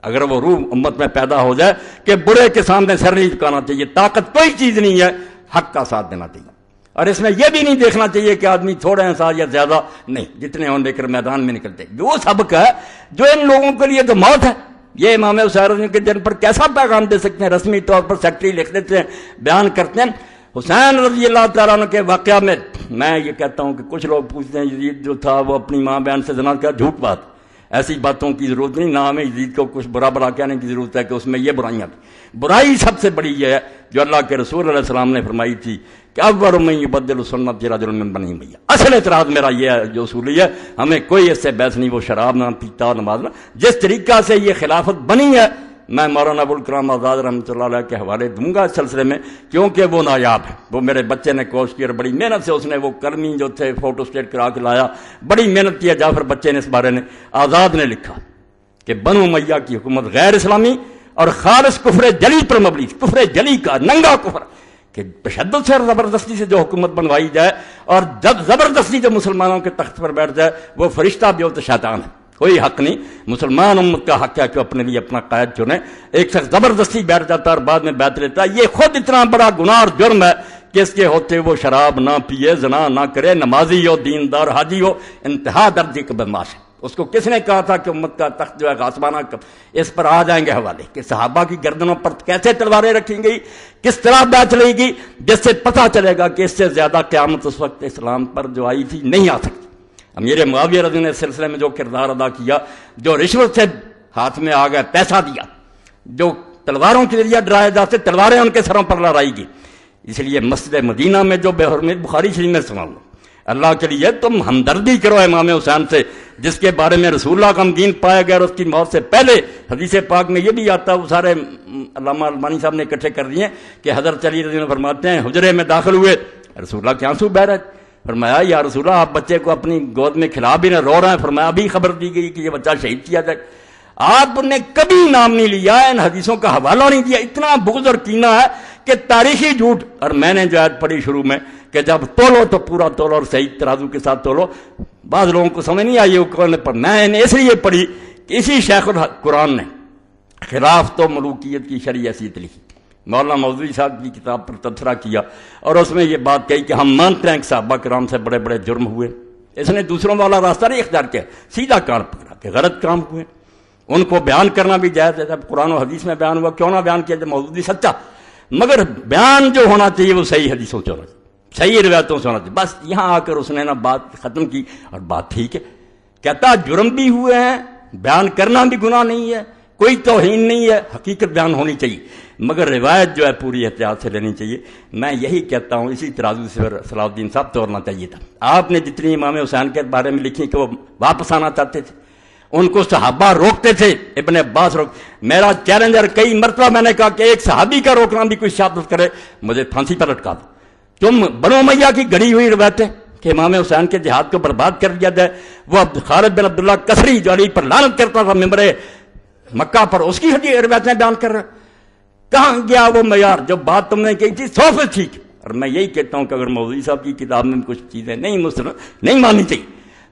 اگر وہ روح امت میں پیدا ہو جائے کہ برے کے سامنے سر نہیں جھکانا چاہیے، طاقت کوئی چیز نہیں ہے، حق کا ساتھ دینا چاہیے۔ اور اس میں یہ بھی نہیں دیکھنا چاہیے کہ آدمی تھوڑے ہیں ساتھ یا زیادہ، نہیں، جتنے ہوں لے کر میدان میں نکلتے۔ جو سبق ہے جو ان لوگوں کے لیے تو موت ہے، یہ امام حسین رضی کے دن پر کیسا پیغام دے سکتے ہیں؟ رسمی طور پر سیکٹری لکھ دیتے ہیں، بیان کرتے ہیں۔ حسین رضی اللہ تعالیٰ عنہ کے واقعہ میں یہ کہتا ہوں کہ کچھ لوگ پوچھتے ہیں یزید جو تھا وہ اپنی ماں بہن سے زنا کیا، جھوٹ بات، ایسی باتوں کی ضرورت نہیں، نہ ہمیں یزید کو کچھ برا بڑا کہنے کی ضرورت ہے کہ اس میں یہ برائیاں تھیں۔ برائی سب سے بڑی یہ ہے جو اللہ کے رسول علیہ السلام نے فرمائی تھی کہ اول من یبدل سنت رجل من بنی امیہ۔ اصل اعتراض میرا یہ ہے جو اصولی ہے، ہمیں کوئی اس سے بحث نہیں، وہ شراب نہ پیتا نماز نہ، جس طریقہ سے یہ خلافت بنی ہے میں مولانا ابو الکلام آزاد رحمۃ اللہ علیہ کے حوالے دوں گا اس سلسلے میں، کیونکہ وہ نایاب ہے۔ وہ میرے بچے نے کوشش کی اور بڑی محنت سے اس نے وہ کلمی جو تھے فوٹو اسٹیٹ کرا کے لایا، بڑی محنت کیا جعفر بچے نے اس بارے میں۔ آزاد نے لکھا کہ بنو امیہ کی حکومت غیر اسلامی اور خالص کفر جلی پر مبنی، کفر جلی کا ننگا کفر، کہ تشدد سے اور زبردستی سے جو حکومت بنوائی جائے اور جب زبردستی جو مسلمانوں کے تخت پر بیٹھ جائے وہ فرشتہ بھی ہو تو شیطان ہے، کوئی حق نہیں۔ مسلمان امت کا حق ہے کہ اپنے لیے اپنا قائد چنے۔ ایک شخص زبردستی بیٹھ جاتا ہے اور بعد میں بیعت لیتا ہے، یہ خود اتنا بڑا گناہ اور جرم ہے کہ اس کے ہوتے وہ شراب نہ پیے، زنا نہ کرے، نمازی ہو، دیندار حاجی ہو، انتہا درجے کا بدماش ہے۔ اس کو کس نے کہا تھا کہ امت کا تخت جو ہے غاصبانہ، اس پر آ جائیں گے حوالے کہ صحابہ کی گردنوں پر کیسے تلواریں رکھی گئی، کس طرح بیعت چلے گی، جس سے پتہ چلے گا کہ اس سے زیادہ قیامت اس وقت اسلام پر جو آئی تھی نہیں آ سکتی۔ امیر معاویہ رضی نے اس سلسلے میں جو کردار ادا کیا، جو رشوت سے ہاتھ میں آ گئے، پیسہ دیا، جو تلواروں کے ذریعے ڈرائے جاتے تلواریں ان کے سروں پر لڑائی گی۔ اس لیے مسجد مدینہ میں جو بے حرمت بخاری شریف میں سنا لو، اللہ کے لیے تم ہمدردی کرو امام حسین سے، جس کے بارے میں رسول اللہ غمگین پایا گیا اور اس کی موت سے پہلے حدیث پاک میں یہ بھی آتا ہے، وہ سارے علامہ البانی صاحب نے اکٹھے کر دیے کہ حضرت علی رضی اللہ فرماتے ہیں حجرے میں داخل ہوئے، رسول اللہ کے آنسو بہ رہے، فرمایا یا رسول اللہ آپ بچے کو اپنی گود میں کھلا بھی نہ، رو رہے ہیں، فرمایا ابھی خبر دی گئی کہ یہ بچہ شہید کیا جائے۔ آپ نے کبھی نام نہیں لیا، ان حدیثوں کا حوالہ نہیں دیا، اتنا بغض اور کینہ ہے کہ تاریخی جھوٹ۔ اور میں نے جو آیت پڑھی شروع میں کہ جب تولو تو پورا تولو اور صحیح ترازو کے ساتھ تولو، بعض لوگوں کو سمجھ نہیں آئی وہ قرآن پر، میں نے اس لیے پڑھی کہ اسی شیخ القرآن نے خلاف تو ملوکیت کی شرعی حیثیت لکھی، مولانا مودودی صاحب کی کتاب پر تبصرہ کیا اور اس میں یہ بات کہی کہ ہم مانتے ہیں کہ صحابہ کرام سے بڑے بڑے جرم ہوئے۔ اس نے دوسروں والا راستہ نہیں اختیار کیا، سیدھا کان پکڑا کہ غلط کام ہوئے، ان کو بیان کرنا بھی جائز ہے، جب قرآن و حدیث میں بیان ہوا کیوں نہ بیان کیا جب مودودی سچا، مگر بیان جو ہونا چاہیے وہ صحیح حدیثوں سے ہونا چاہیے، صحیح روایتوں سے ہونا چاہیے۔ بس یہاں آ کر اس نے نا بات ختم کی اور بات ٹھیک ہے، کہتا جرم بھی ہوئے ہیں، بیان کرنا بھی گناہ نہیں ہے، کوئی توہین نہیں ہے، حقیقت بیان ہونی چاہیے۔ مگر روایت جو ہے پوری احتیاط سے لینی چاہیے. میں یہی کہتا ہوں اسی ترازو سے صلاح الدین صاحب توڑنا چاہیے تھا. آپ نے جتنی امام حسین کے بارے میں لکھی کہ وہ واپس آنا چاہتے تھے، ان کو صحابہ روکتے تھے، ابن عباس میرا چیلنجر کئی مرتبہ میں نے کہا کہ ایک صحابی کا روکنا بھی کوئی شہادت کرے مجھے پھانسی پر لٹکا دو. تم بنو امیہ کی گڑی ہوئی روایتیں کہ امام حسین کے جہاد کو برباد کر دیا جائے، وہ خالد بن عبداللہ کسری جو علی پر لعنت کرتا تھا ممبر مکہ پر، اس کی روایتیں بیان کر رہے. کہاں گیا وہ معیار جو بات تم نے کہی تھی 100% ٹھیک. اور میں یہی کہتا ہوں کہ اگر مولوی صاحب کی کتاب میں کچھ چیزیں نہیں ماننی چاہیے،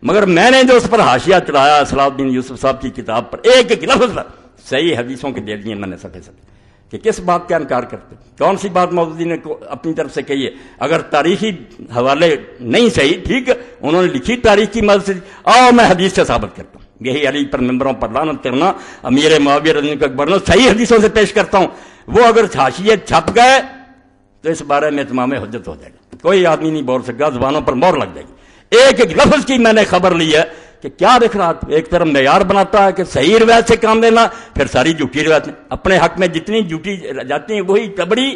مگر میں نے جو اس پر حاشیہ چلایا صلاح الدین یوسف صاحب کی کتاب پر ایک ایک لفظ پر صحیح حدیثوں کے دے دیے میں نے صفحے کہ کس بات کا انکار کرتے، کون سی بات مولوی نے اپنی طرف سے کہی ہے. اگر تاریخی حوالے نہیں صحیح ٹھیک ہے، انہوں نے لکھی تاریخ کی مدد سے، آؤ میں حدیث سے ثابت کرتا ہوں. یہی علی پر ممبروں پر لعنت کرنا، امیر معاویہ رضی اللہ عنہ کو صحیح حدیثوں سے پیش کرتا ہوں. وہ اگر حاشیے چھپ گئے تو اس بارے میں اتمام حجت ہو جائے گا، کوئی آدمی نہیں بول سکتا، زبانوں پر مور لگ جائے گی. ایک ایک لفظ کی میں نے خبر لی ہے کہ کیا دیکھ رہا تھا. ایک طرف معیار بناتا ہے کہ صحیح روایت سے کام لینا، پھر ساری جھوٹی روایتیں اپنے حق میں جتنی جھوٹی جاتی ہیں وہی تبڑی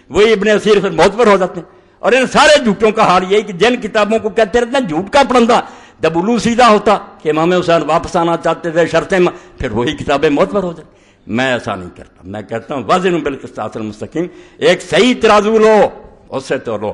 وہی ابن اسیر پھر معتبر ہو جاتے ہیں. اور ان سارے جھوٹوں کا حال یہی کہ جن کتابوں کو کہتے رہتے ہیں جھوٹ کا پڑندہ، جب الو سیدھا ہوتا کہ امام حسین واپس آنا چاہتے تھے شرطیں، پھر وہی کتابیں معتبر ہو جاتی. میں ایسا نہیں کرتا، میں کہتا ہوں وزن بالقسطاس المستقیم، ایک صحیح ترازو لو اس سے تو لو.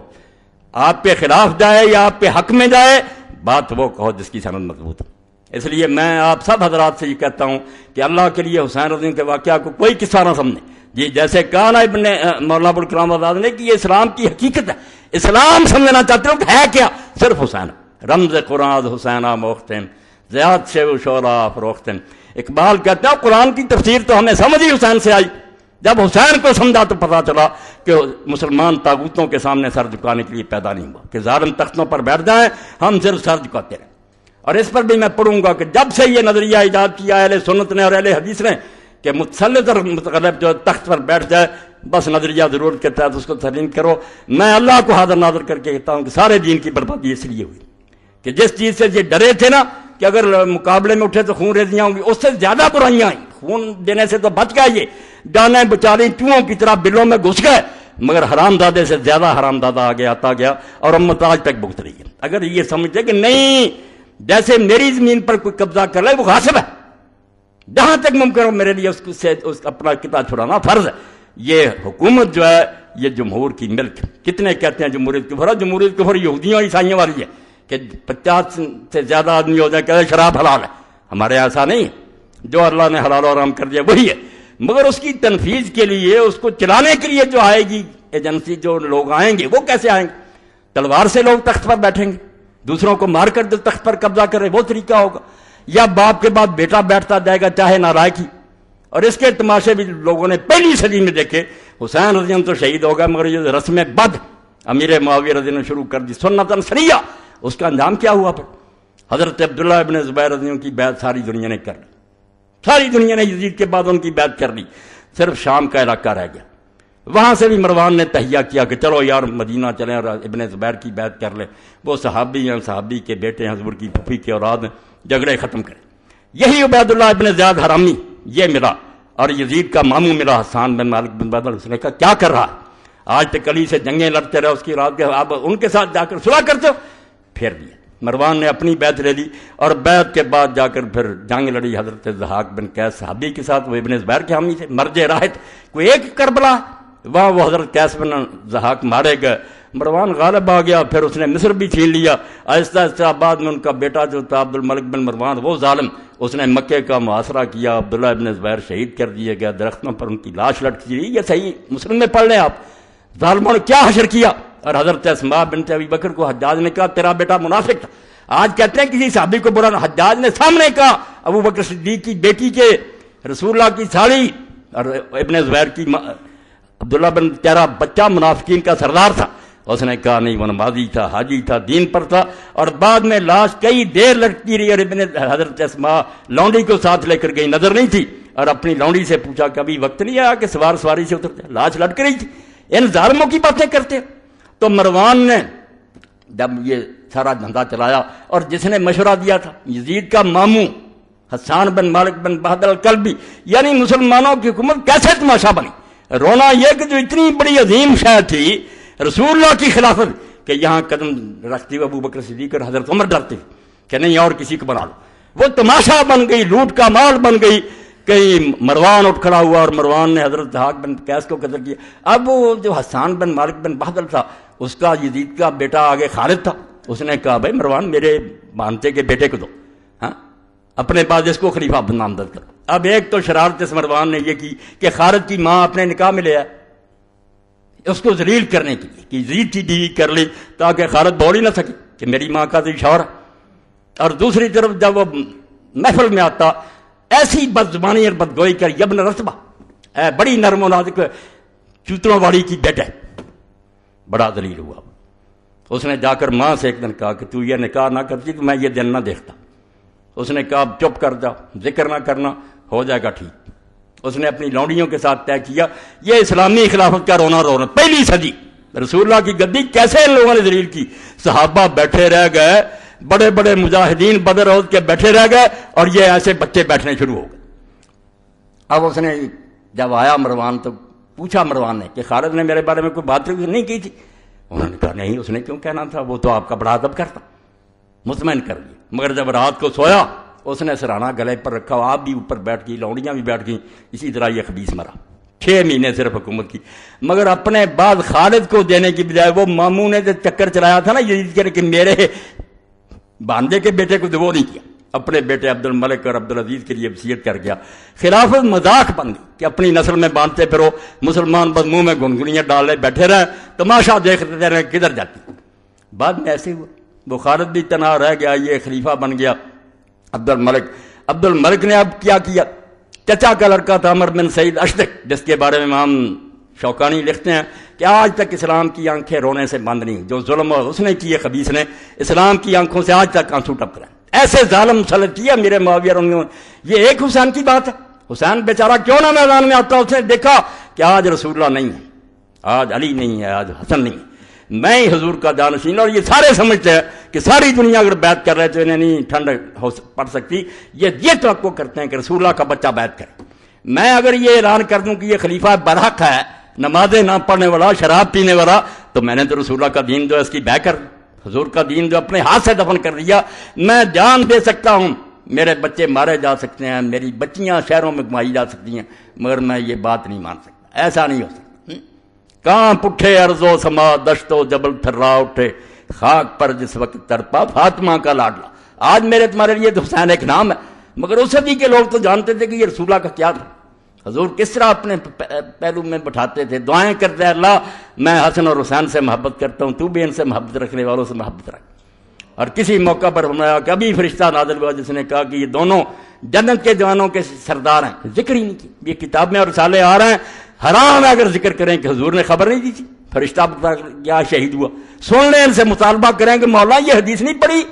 آپ کے خلاف جائے یا آپ کے حق میں جائے، بات وہ کہو جس کی سند مضبوط ہے. اس لیے میں آپ سب حضرات سے یہ کہتا ہوں کہ اللہ کے لیے حسین رضی کے واقعہ کو کوئی قصہ نہ سمجھیں. جی جیسے کہا نا ابن مولانا ابوالکلام آزاد نے کہ یہ اسلام کی حقیقت ہے، اسلام سمجھنا چاہتے ہو ہے کیا؟ صرف حسین. رمز قرآن حسینہ موختن زیاد سے و شعرا فروختن. اقبال کہتے ہیں قرآن کی تفسیر تو ہمیں سمجھ ہی حسین سے آئی. جب حسین کو سمجھا تو پتا چلا کہ مسلمان طاغوتوں کے سامنے سر جھکانے کے لیے پیدا نہیں ہوا کہ ظالم تختوں پر بیٹھ جائیں، ہم صرف سر جھکاتے رہیں. اور اس پر بھی میں پڑھوں گا کہ جب سے یہ نظریہ ایجاد کیا اہل سنت نے اور اہل حدیث نے کہ متسلط اور متغلب جو تخت پر بیٹھ جائے بس نظریہ ضرورت کے تحت اس کو تسلیم کرو، میں اللہ کو حاضر ناظر کر کے کہتا ہوں کہ سارے دین کی بربادی اس لیے ہوئی کہ جس چیز سے یہ ڈرے تھے نا کہ اگر مقابلے میں اٹھے تو خون ریزیاں ہوں گی، اس سے زیادہ برائیاں آئیں. خون دینے سے تو بچ گئے، یہ جانیں بچاری چوہوں کی طرح بلوں میں گھس گئے، مگر حرام دادے سے زیادہ حرام دادا آگے آتا گیا اور امت آج تک بھگت رہی ہے. اگر یہ سمجھتے کہ نہیں جیسے میری زمین پر کوئی قبضہ کر لے وہ غاصب ہے، جہاں تک ممکن ہو میرے لیے اس سے اپنا قطع چھڑانا فرض ہے. یہ حکومت جو ہے یہ جمہور کی ملک. کتنے کہتے ہیں جمہوریت کفر ہے؟ جمہوریت کفر یہودیوں عیسائیوں والی ہے کہ 50 سے زیادہ آدمی ہو جائے کہ شراب حلال ہے. ہمارے ایسا نہیں، جو اللہ نے حلال و حرام کر دیا وہی ہے. مگر اس کی تنفیذ کے لیے اس کو چلانے کے لیے جو آئے گی ایجنسی، جو لوگ آئیں گے وہ کیسے آئیں گے؟ تلوار سے لوگ تخت پر بیٹھیں گے، دوسروں کو مار کر جو تخت پر قبضہ کرے وہ طریقہ ہوگا، یا باپ کے بعد بیٹا بیٹھتا جائے گا چاہے نالائق ہی. اور اس کے تماشے بھی لوگوں نے پہلی صدی میں دیکھے. حسین رضی اللہ تو شہید ہو گئے، مگر یہ رسم بد امیر معاویہ رضی اللہ نے شروع کر دی سنتاً سنیہ، اس کا انجام کیا ہوا؟ پر حضرت عبداللہ ابن زبیر رضی اللہ کی بیعت ساری دنیا نے کر لی، ساری دنیا نے یزید کے بعد ان کی بیعت کر لی، صرف شام کا علاقہ رہ گیا. وہاں سے بھی مروان نے تہیہ کیا کہ چلو یار مدینہ چلیں اور ابن زبیر کی بیعت کر لیں، وہ صحابی ہیں، صحابی کے بیٹے ہیں، حضور کی پھوپھی کی اولاد ہیں، جھگڑے ختم کریں. یہی عبید اللہ ابن زیاد حرامی یہ ملا اور یزید کا ماموں ملا حسان بن مالک بن بدر. اس نے کہا کیا کر رہا ہے؟ آج تک علی سے جنگیں لڑتے رہے، اس کی رات کے آپ ان کے ساتھ جا کر صلح کرتے ہو. پھر دیا مروان نے اپنی بیعت لے لی اور بیعت کے بعد جا کر پھر جنگ لڑی حضرت ضحاک بن قیس صحابی کے ساتھ، وہ ابن زبیر کے حامی تھے. مرج راحت کوئی ایک کربلا، وہاں وہ حضرت قیس بن ضحاک مارے گئے، مروان غالب آ گیا، پھر اس نے مصر بھی چھین لیا. آہستہ آہستہ بعد میں ان کا بیٹا جو تھا عبد الملک بن مروان وہ ظالم، اس نے مکے کا محاصرہ کیا، عبداللہ ابن زبیر شہید کر دیے گئے، درختوں پر ان کی لاش لٹکی رہی. یہ صحیح مسلم میں پڑھ لیں آپ، ظالموں نے کیا حشر کیا. اور حضرت اسماء بنت ابی بکر کو حجاج نے کہا تیرا بیٹا منافق تھا. آج کہتے ہیں کسی صحابی کو برا، حجاج نے سامنے کہا ابو بکر صدیق کی بیٹی کے رسول اللہ کی ساڑی اور ابن زبیر کی عبداللہ بن تیرا بچہ منافقین کا سردار تھا. اس نے کہا نہیں، وہ نمازی تھا، حاجی تھا، دین پر تھا. اور بعد میں لاش کئی دیر لٹکی رہی اور ابن حضرت اسماء لونڈی کو ساتھ لے کر گئی، نظر نہیں تھی، اور اپنی لونڈی سے پوچھا کبھی وقت نہیں آیا کہ سوار سواری سے اتر جائے؟ لاش لٹک رہی تھی. ان ظالموں کی باتیں کرتے. تو مروان نے جب یہ سارا دھندا چلایا اور جس نے مشورہ دیا تھا یزید کا ماموں حسان بن مالک بن بہادر الکلبی، یعنی مسلمانوں کی حکومت کیسے تماشا بنی. رونا یہ کہ جو اتنی بڑی عظیم شے تھی رسول اللہ کی خلافت کہ یہاں قدم رکھتے ہوئے ابو بکر صدیق اور حضرت عمر ڈرتے کہ نہیں اور کسی کو بنا لو، وہ تماشا بن گئی، لوٹ کا مال بن گئی. کہیں مروان اٹھ کھڑا ہوا اور مروان نے حضرت حاق بن قیس کو قتل کیا. اب وہ جو حسان بن مالک بن بہدل تھا اس کا یزید کا بیٹا آگے خالد تھا، اس نے کہا بھائی مروان میرے بانتے کے بیٹے کو دو، ہاں اپنے بعد اس کو خلیفہ نامزد کرو. اب ایک تو شرارت اس مروان نے یہ کی کہ خالد کی ماں اپنے نکاح میں لے آئے اس کو ذلیل کرنے کے لیے کہ یزید کی بیوی کر لی تاکہ خالد بول ہی نہ سکے کہ میری ماں کا تو شوہر ہے. اور دوسری طرف جب وہ محفل میں آتا ایسی بد زبانی اور بدگوئی کر یبن رتبہ اے بڑی نرم و نازک چوتڑوں والی کی بیٹا، بڑا ذلیل ہوا. اس نے جا کر ماں سے ایک دن کہا کہ تو یہ نکاح نہ کرتی تو میں یہ دن نہ دیکھتا. اس نے کہا چپ کر جا، ذکر نہ کرنا، ہو جائے گا ٹھیک. اس نے اپنی لونڈیوں کے ساتھ طے کیا یہ اسلامی خلافت کا رونا رونا. پہلی صدی رسول اللہ کی گدی کیسے ان لوگوں نے ذلیل کی. صحابہ بیٹھے رہ گئے، بڑے بڑے مجاہدین بدر احد کے بیٹھے رہ گئے اور یہ ایسے بچے بیٹھنے شروع ہو گئے. اب اس نے جب آیا مروان تو پوچھا مروان نے کہ خالد نے میرے بارے میں کوئی بات نہیں کی تھی؟ انہوں نے کہا نہیں، اس نے کیوں کہنا تھا، وہ تو آپ کا بڑا ادب کرتا. مطمئن کر دیا. مگر جب رات کو سویا اس نے سرانہ گلے پر رکھا، آپ بھی اوپر بیٹھ گئی، لونڈیاں بھی بیٹھ گئیں. اسی طرح یہ خبیث مرا. 6 مہینے صرف حکومت کی. مگر اپنے بعد خالد کو دینے کی بجائے وہ ماموں نے جو چکر چلایا تھا نا یہ کہ میرے باندے کے بیٹے کو وہ نہیں کیا، اپنے بیٹے عبد الملک اور عبد العزیز کے لیے وصیت کر گیا. خلافت مذاق بن گئی کہ اپنی نسل میں باندھتے پھرو، مسلمان بس منہ میں گنگنیاں ڈالے بیٹھے رہے، تماشا دیکھتے رہے کدھر جاتی. بعد میں ایسے ہوا وہ خالد بھی تنہا رہ گیا، یہ خلیفہ بن گیا عبد الملک. عبد الملک نے اب کیا کیا، چچا کا لڑکا تھا عمر بن سعید اشدق جس کے بارے میں امام شوکانی لکھتے ہیں کہ آج تک اسلام کی آنکھیں رونے سے بند نہیں. جو ظلم اس نے کیے خبیث نے اسلام کی آنکھوں سے آج تک آنسو ٹپک رہے ہیں. ایسے ظالم سلط کیا میرے معاویہ اور یہ ایک حسین کی بات ہے. حسین بیچارہ کیوں نہ میدان میں آتا، اس نے دیکھا کہ آج رسول اللہ نہیں ہے، آج علی نہیں ہے، آج حسن نہیں ہے، میں ہی حضور کا جانشین. اور یہ سارے سمجھتے ہیں کہ ساری دنیا اگر بیعت کر رہے تو انہیں نہیں ٹھنڈ پڑ سکتی. یہ توقع کرتے ہیں کہ رسول اللہ کا بچہ بیعت کرے. میں اگر یہ اعلان کر دوں کہ یہ خلیفہ برحق ہے، نمازیں نہ پڑھنے والا، شراب پینے والا، تو میں نے تو رسول اللہ کا دین جو ہے اس کی بیع کر حضور کا دین جو اپنے ہاتھ سے دفن کر دیا. میں جان دے سکتا ہوں، میرے بچے مارے جا سکتے ہیں، میری بچیاں شہروں میں گھمائی جا سکتی ہیں، مگر میں یہ بات نہیں مان سکتا. ایسا نہیں ہو سکتا. کہاں پٹھے ارض و سما دشت و جبل تھرا اٹھے، خاک پر جس وقت تڑپا فاطمہ کا لاڈلا. آج میرے تمہارے لیے تو حسین ایک نام ہے، مگر اس صدی کے لوگ تو جانتے تھے کہ یہ رسول اللہ کا کیا تھا. حضور کس طرح اپنے پہلو میں بٹھاتے تھے، دعائیں کرتے ہیں اللہ میں حسن اور حسین سے محبت کرتا ہوں، تو بھی ان سے محبت رکھنے والوں سے محبت رکھ. اور کسی موقع پر فرمایا کہ ابھی فرشتہ نازل ہوا جس نے کہا کہ یہ دونوں جنت کے جوانوں کے سردار ہیں. ذکر ہی نہیں کی. یہ کتاب میں اور رسالے آ رہے ہیں، حرام ہے اگر ذکر کریں کہ حضور نے خبر نہیں دی تھی. فرشتہ کیا شہید ہوا، سن لیں ان سے مطالبہ کریں کہ مولا یہ حدیث نہیں پڑھی،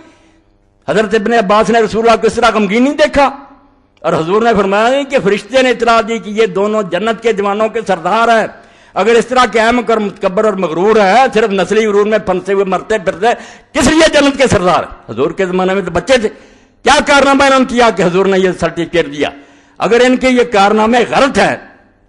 حضرت ابن عباس نے رسول اللہ کو اس طرح غمگین نہیں دیکھا. اور حضور نے فرمایا کہ فرشتے نے اطلاع دی کہ یہ دونوں جنت کے جوانوں کے سردار ہیں. اگر اس طرح کے احمق اور متکبر اور مغرور ہیں، صرف نسلی غرور میں پھنسے ہوئے مرتے پھرتے، کس لیے جنت کے سردار ہیں؟ حضور کے زمانے میں تو بچے تھے. کیا کارنامہ انہوں نے کیا کہ حضور نے یہ سرٹیفکیٹ دیا؟ اگر ان کے یہ کارنامے غلط ہیں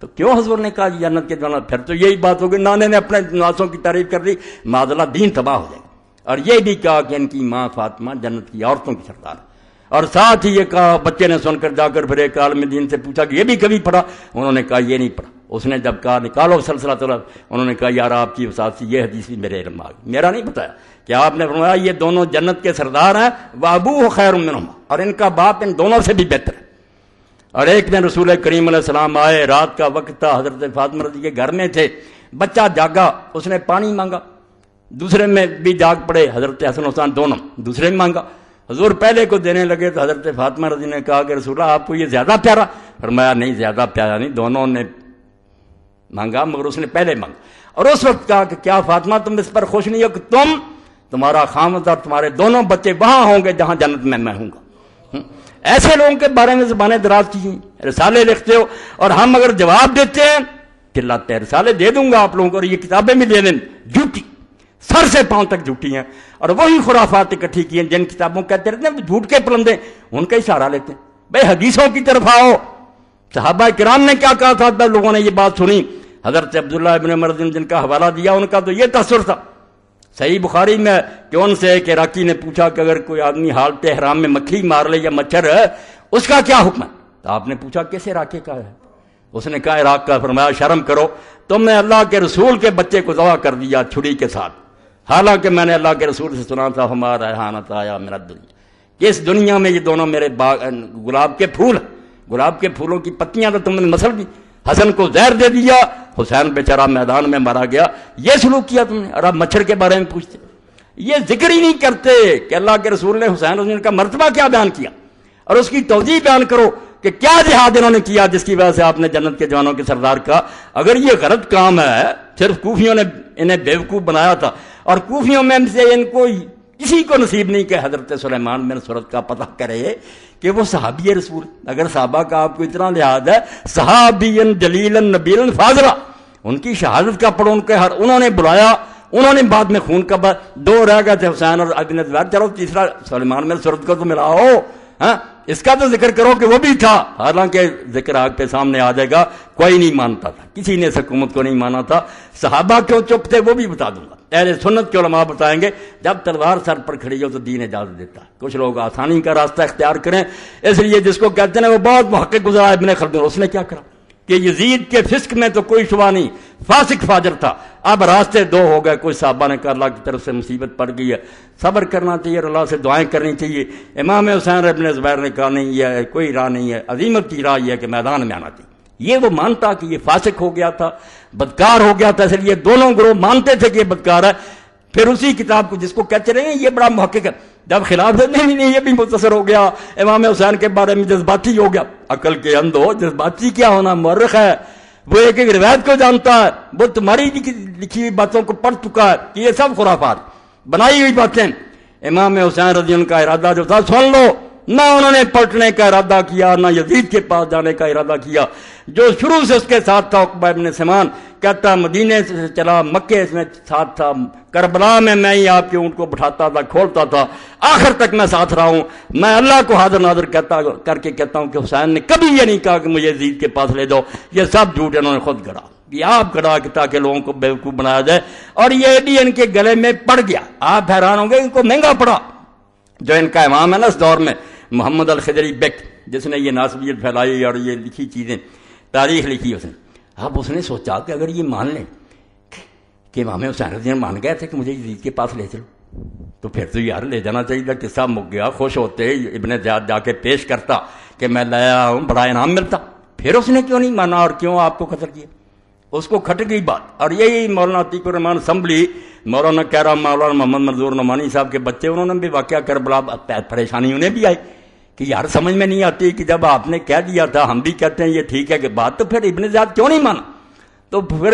تو کیوں حضور نے کہا جنت کے جوان؟ پھر تو یہی بات ہوگی نانے نے اپنے نواسوں کی تعریف کر دی، معاذ اللہ دین تباہ ہو جائے گا. اور یہ بھی کہا کہ ان کی ماں فاطمہ جنت کی عورتوں کی سردار. اور ساتھ ہی یہ کہا، بچے نے سن کر جا کر پھر ایک عالم دین سے پوچھا کہ یہ بھی کبھی پڑھا؟ انہوں نے کہا یہ نہیں پڑھا. اس نے جب کہا نکالو سلسلہ طلب، انہوں نے کہا یار آپ کی وسعت سے یہ حدیث بھی میرے علم آ گئی. میرا نہیں بتایا کہ آپ نے فرمایا یہ دونوں جنت کے سردار ہیں، وابوہ خیر منہما، اور ان کا باپ ان دونوں سے بھی بہتر ہے. اور ایک دن رسول کریم علیہ السلام آئے، رات کا وقت تھا، حضرت فاطمہ رضی کے گھر میں تھے. بچہ جاگا، اس نے پانی مانگا. دوسرے میں بھی جاگ پڑے، حضرت حسن حسین دونوں، دوسرے میں مانگا. حضور پہلے کو دینے لگے تو حضرت فاطمہ رضی نے کہا کہ رسول اللہ آپ کو یہ زیادہ پیارا؟ فرمایا نہیں زیادہ پیارا نہیں، دونوں نے مانگا مگر اس نے پہلے مانگا. اور اس وقت کہا کہ کیا فاطمہ تم اس پر خوش نہیں ہو کہ تمہارا خامد اور تمہارے دونوں بچے وہاں ہوں گے جہاں جنت میں ہوں گا. ایسے لوگوں کے بارے میں زبانیں دراز کی، رسالے لکھتے ہو اور ہم اگر جواب دیتے ہیں چلاتے ہیں. رسالے دے دوں گا آپ لوگوں کو اور یہ کتابیں بھی دے دیں، جھوٹی سر سے پاؤں تک جھوٹی ہیں. اور وہی خرافات اکٹھی کی ہیں جن کتابوں کہتے رہتے ہیں جھوٹ کے پلندے، ان کا ہی سہارا لیتے ہیں. بھائی حدیثوں کی طرف آؤ. صحابہ کرام نے کیا کہا تھا؟ لوگوں نے یہ بات سنی، حضرت عبداللہ ابن عمر جن کا حوالہ دیا ان کا تو یہ تاثر تھا صحیح بخاری میں کہ ان سے ایک عراقی نے پوچھا کہ اگر کوئی آدمی حالت احرام میں مکھی مار لے یا مچھر ہے اس کا کیا حکم ہے؟ تو آپ نے پوچھا کس عراقی کا ہے؟ اس نے کہا عراق کا۔ فرمایا شرم کرو، تم نے اللہ کے رسول کے بچے کو ذبح کر دیا چھری کے ساتھ، حالانکہ میں نے اللہ کے رسول سے سنا تھا ہمارا ریحانۃ آیا میرا دنیا، اس دنیا میں یہ دونوں میرے گلاب کے پھول ہیں، گلاب کے پھولوں کی پتیاں تو تم نے مسل دی، حسن کو زہر دے دیا، حسین بیچارہ میدان میں مارا گیا، یہ سلوک کیا تم نے، اور اب مچھر کے بارے میں پوچھتے، یہ ذکر ہی نہیں کرتے کہ اللہ کے رسول نے حسین کا مرتبہ کیا بیان کیا، اور اس کی توضیح بیان کرو کہ کیا جہاد انہوں نے کیا جس کی وجہ سے آپ نے جنت کے جوانوں کے سردار کا۔ اگر یہ غلط کام ہے، صرف کوفیوں نے انہیں بیوقوف بنایا تھا، اور کوفیوں میں سے ان کو کسی کو نصیب نہیں کہ حضرت سلیمان بن سرد کا پتہ کرے کہ وہ صحابی رسول، اگر صحابہ کا آپ کو اتنا لحاظ ہے، صحابی جلیلا نبیلا فاضلا، ان کی شہادت کا پڑھو، انہوں نے بلایا، انہوں نے بعد میں خون کا دو رہ گئے تھے حسین اور ابن زبیر، چلو تیسرا سلیمان بن سرد کو تو ملاؤ، ہاں اس کا تو ذکر کرو کہ وہ بھی تھا، حالانکہ ذکر آگ پہ سامنے آ جائے گا، کوئی نہیں مانتا تھا، کسی نے اس حکومت کو نہیں مانا تھا، صحابہ کیوں چپ تھے وہ بھی بتا دوں گا، اہل سنت کے علماء بتائیں گے، جب تلوار سر پر کھڑی ہو تو دین اجازت دیتا ہے، کچھ لوگ آسانی کا راستہ اختیار کریں، اس لیے جس کو کہتے ہیں وہ بہت محقق گزرا ابن خلدون، اس نے کیا کرا کہ یزید کے فسق میں تو کوئی شبہ نہیں، فاسق فاجر تھا، اب راستے دو ہو گئے، کوئی صحابہ نے کہا اللہ کی طرف سے مصیبت پڑ گئی ہے، صبر کرنا چاہیے اور اللہ سے دعائیں کرنی چاہیے، امام حسین ابن زبیر نے کہا نہیں یہ کوئی راہ نہیں ہے، عظیمت کی راہ یہ ہے کہ میدان میں آنا چاہیے، یہ وہ مانتا کہ یہ فاسق ہو گیا تھا، بدکار ہو گیا تھا، اس لیے دونوں گروہ مانتے تھے کہ یہ بدکار ہے، پھر اسی کتاب کو جس کو کہتے رہے یہ بڑا محقق ہے، جب خلاف نہیں یہ بھی مختصر ہو گیا، امام حسین کے بارے میں جذباتی ہو گیا، عقل کے اندھو جذباتی کیا ہونا، مورخ ہے، وہ ایک ایک روایت کو جانتا ہے، وہ تمہاری لکھی ہوئی باتوں کو پڑھ چکا ہے کہ یہ سب خرافات بنائی ہوئی باتیں، امام حسین رضی اللہ کا ارادہ جو تھا سن لو، نہ انہوں نے پلٹنے کا ارادہ کیا، نہ یزید کے پاس جانے کا ارادہ کیا، جو شروع سے اس کے ساتھ تھا عقبہ ابن سمان کہتا مدینے سے چلا، مکے میں ساتھ تھا، کربلا میں ہی آپ کے اونٹ کو بٹھاتا تھا، کھولتا تھا، آخر تک میں ساتھ رہا ہوں، میں اللہ کو حاضر ناظر کر کے کہتا ہوں کہ حسین نے کبھی یہ نہیں کہا کہ مجھے یزید کے پاس لے جاؤ، یہ سب جھوٹ انہوں نے خود گڑا، یہ آپ گڑا کہ تاکہ لوگوں کو بیوقوف بنایا جائے، اور یہ بھی ان کے گلے میں پڑ گیا، آپ حیران ہوں گے ان کو مہنگا پڑا، جو ان کا امام ہے نا اس دور میں محمد الخضری بیک، جس نے یہ ناسبیت پھیلائی اور یہ لکھی چیزیں تاریخ لکھی اس نے، اب اس نے سوچا کہ اگر یہ مان لیں کہ امام حسین رضی اللہ مان گئے تھے کہ مجھے یزید کے پاس لے چلو، تو پھر تو یار لے جانا چاہیے تھا، قصہ مک گیا، خوش ہوتے ابن زیاد جا کے پیش کرتا کہ میں لایا ہوں، بڑا انعام ملتا، پھر اس نے کیوں نہیں مانا اور کیوں آپ کو قتل کیا، اس کو کھٹ گئی بات، اور یہی مولانا عتیق الرحمان اسمبلی، مولانا کہہ رہا مولانا محمد منظور نعمانی صاحب کے بچے، انہوں نے بھی واقعہ کربلا پریشانی انہیں بھی آئی کہ یار سمجھ میں نہیں آتی کہ جب آپ نے کہہ دیا تھا ہم بھی کہتے ہیں یہ ٹھیک ہے کہ بات، تو پھر ابن زیاد کیوں نہیں مانا، تو پھر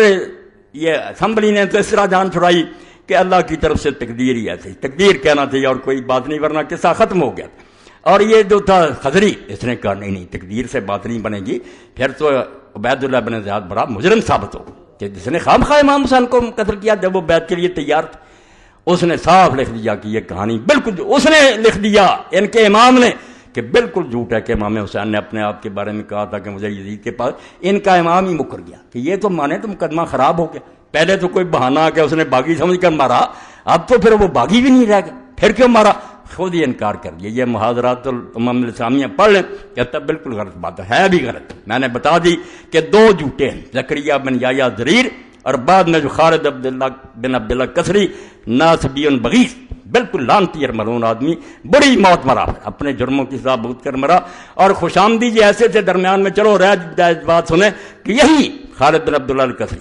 یہ اسمبلی نے تو اس طرح جان چھڑائی کہ اللہ کی طرف سے تقدیر ہی ایسی، تقدیر کہنا چاہیے اور کوئی بات نہیں، ورنہ قصہ ختم ہو گیا، اور یہ جو تھا خضری اس نے کہا نہیں تقدیر سے بات نہیں بنے گی، پھر تو عبید اللہ بن زیاد بڑا مجرم ثابت ہو کہ جس نے خام خواہ امام حسین کو قتل کیا جب وہ بیعت کے لیے تیار تھے، اس نے صاف لکھ دیا کہ یہ کہانی بالکل، اس نے لکھ دیا ان کے امام نے کہ بالکل جھوٹ ہے کہ امام حسین نے اپنے آپ کے بارے میں کہا تھا کہ مجھے یزید کے پاس، ان کا امام ہی مکر گیا کہ یہ تو مانے تو مقدمہ خراب ہو گیا، پہلے تو کوئی بہانہ آ کے اس نے باغی سمجھ کر مارا، اب تو پھر وہ باغی بھی نہیں رہ گیا، پھر کیوں مارا، خود ہی انکار کر دیا، یہ محاضرات الامم الاسلامیہ پڑھ لیں، کہتا بالکل غلط بات ہے بھی غلط، میں نے بتا دی کہ دو جھوٹے ہیں، زکریا بن یحییٰ ضریر اور بعد میں جو خالد بن عبداللہ کسری ناصبی بغیث، بالکل لعنتی اور ملعون آدمی، بڑی موت مرا، اپنے جرموں کی سزا بھگت کر مرا، اور خوش آمدی ایسے تھے درمیان میں، چلو رہ بات سنیں کہ یہی خالد بن عبداللہ الکسری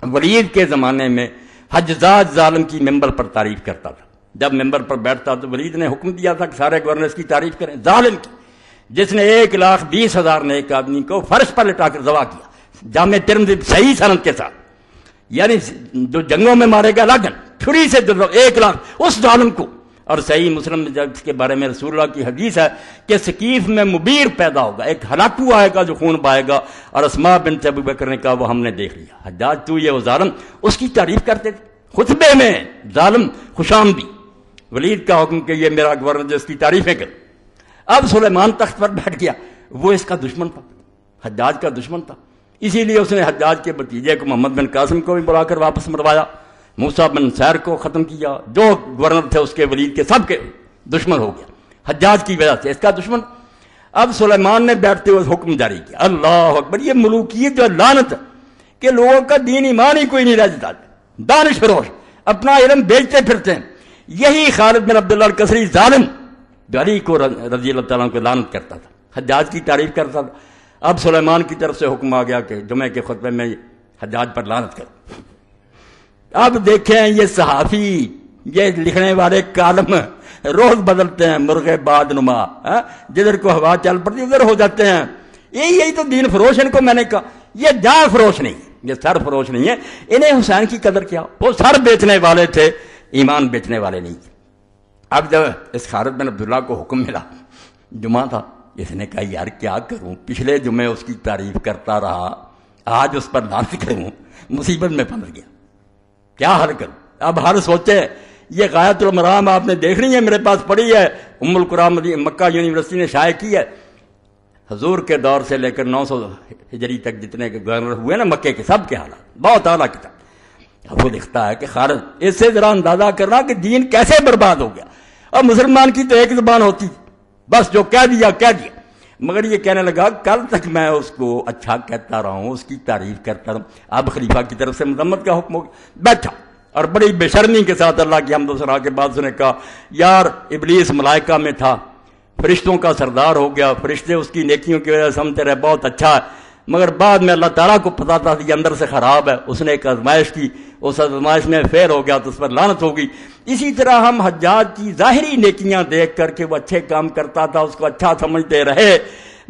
ولید کے زمانے میں حجاج ظالم کی ممبر پر تعریف کرتا تھا، جب ممبر پر بیٹھتا تو ولید نے حکم دیا تھا کہ سارے گورنرز کی تعریف کریں، ظالم کی جس نے 1,20,000 نے ایک آدمی کو فرش پر لٹا کر ذبح کیا، جامع ترمذی صحیح سند کے ساتھ، یعنی جو جنگوں میں مارے گا لاگن چھری سے 1,00,000 اس ظالم کو، اور صحیح مسلم جس کے بارے میں رسول اللہ کی حدیث ہے کہ ثقیف میں مبیر پیدا ہوگا، ایک ہلاکو آئے گا جو خون بہائے گا، اور اسماء بنت ابی بکر نے کہا وہ ہم نے دیکھ لیا، حجاج تو یہ وہ ظالم، اس کی تعریف کرتے تھے خطبے میں، ظالم خوش آمدی، ولید کا حکم کہ یہ میرا گورنر جس کی تعریفیں کر، اب سلیمان تخت پر بیٹھ گیا، وہ اس کا دشمن تھا، حجاج کا دشمن تھا، اسی لیے اس نے حجاج کے بھتیجے کو محمد بن قاسم کو بھی بلا کر واپس مروایا، موسیٰ بن سیر کو ختم کیا، جو گورنر تھے اس کے ولید کے سب کے دشمن ہو گیا حجاج کی وجہ سے، اس کا دشمن۔ اب سلیمان نے بیٹھتے ہوئے حکم جاری کیا، اللہ اکبر، یہ ملوکیت جو لعنت ہے کہ لوگوں کا دین ایمان ہی کوئی نہیں رہ جاتا، دانش فروش اپنا علم بیچتے پھرتے ہیں۔ یہی خالد بن عبداللہ القسری ظالم جو علی کو رضی اللہ تعالیٰ کو لعنت کرتا تھا، حجاج کی تعریف کرتا تھا، اب سلیمان کی طرف سے حکم آ گیا کہ جمعے کے خطبے میں حجاج پر لعنت کرو۔ اب دیکھیں یہ صحافی، یہ لکھنے والے کالم روز بدلتے ہیں، مرغے باد نما، جدھر کو ہوا چل پڑتی ادھر ہو جاتے ہیں۔ یہی تو دین فروش، ان کو میں نے کہا یہ جان فروش نہیں، یہ سر فروش نہیں ہے، انہیں حسین کی قدر کیا، وہ سر بیچنے والے تھے، ایمان بیچنے والے نہیں تھے۔ اب جب اس خالد بن عبداللہ کو حکم ملا، جمعہ تھا، اس نے کہا یار کیا کروں، پچھلے جمعے اس کی تعریف کرتا رہا، آج اس پر لعنت کروں، مصیبت میں پھنس گیا، کیا حل کروں؟ اب حل سوچے، یہ غایۃ المرام آپ نے دیکھ رہی ہے، میرے پاس پڑی ہے، ام القرآن مکہ یونیورسٹی نے شائع کی ہے، حضور کے دور سے لے کر 900 ہجری تک جتنے گورنر ہوئے نا مکے کے، سب کے حالات، بہت اعلیٰ کتاب۔ اب وہ لکھتا ہے کہ خالد، اس سے ذرا اندازہ کرنا کہ دین کیسے برباد ہو گیا، اور مسلمان کی تو ایک زبان ہوتی، بس جو کہہ دیا کہہ دیا۔ مگر یہ کہنے لگا کل تک میں اس کو اچھا کہتا رہا ہوں، اس کی تعریف کرتا رہا ہوں، اب خلیفہ کی طرف سے مذمت کا حکم ہو گیا، بیٹھا اور بڑی بے شرمی کے ساتھ اللہ کی حمد و ثنا کے بعد اس نے کہا یار ابلیس ملائکہ میں تھا، فرشتوں کا سردار ہو گیا، فرشتے اس کی نیکیوں کی وجہ سے سمجھتے رہے بہت اچھا ہے، مگر بعد میں اللہ تعالیٰ کو پتا تھا کہ یہ اندر سے خراب ہے، اس نے ایک آزمائش کی، اس آزمائش میں فیل ہو گیا تو اس پر لعنت ہوگی۔ اسی طرح ہم حجاج کی ظاہری نیکیاں دیکھ کر کے وہ اچھے کام کرتا تھا اس کو اچھا سمجھتے رہے،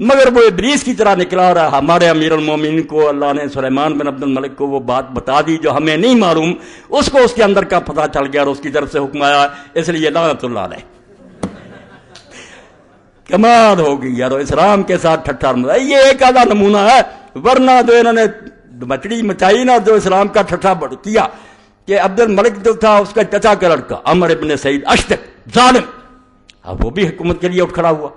مگر وہ ابلیس کی طرح نکلا رہا۔ ہمارے امیر المومنین کو اللہ نے سلیمان بن عبد الملک کو وہ بات بتا دی جو ہمیں نہیں معلوم، اس کو اس کے اندر کا پتہ چل گیا اور اس کی طرف سے حکم آیا، اس لیے لعنت اللہ علیہ۔ کمال ہو گئی یار، اسلام کے ساتھ ٹھٹھا مزہ، یہ ایک آدھا نمونہ ہے، ورنہ جو انہوں نے مچڑی مچائی نا، جو اسلام کا ٹھٹھا کیا کہ عبد الملک جو تھا اس کا چچا کا لڑکا عمر ابن سعید اشتق ظالم، اب وہ بھی حکومت کے لیے اٹھ کھڑا ہوا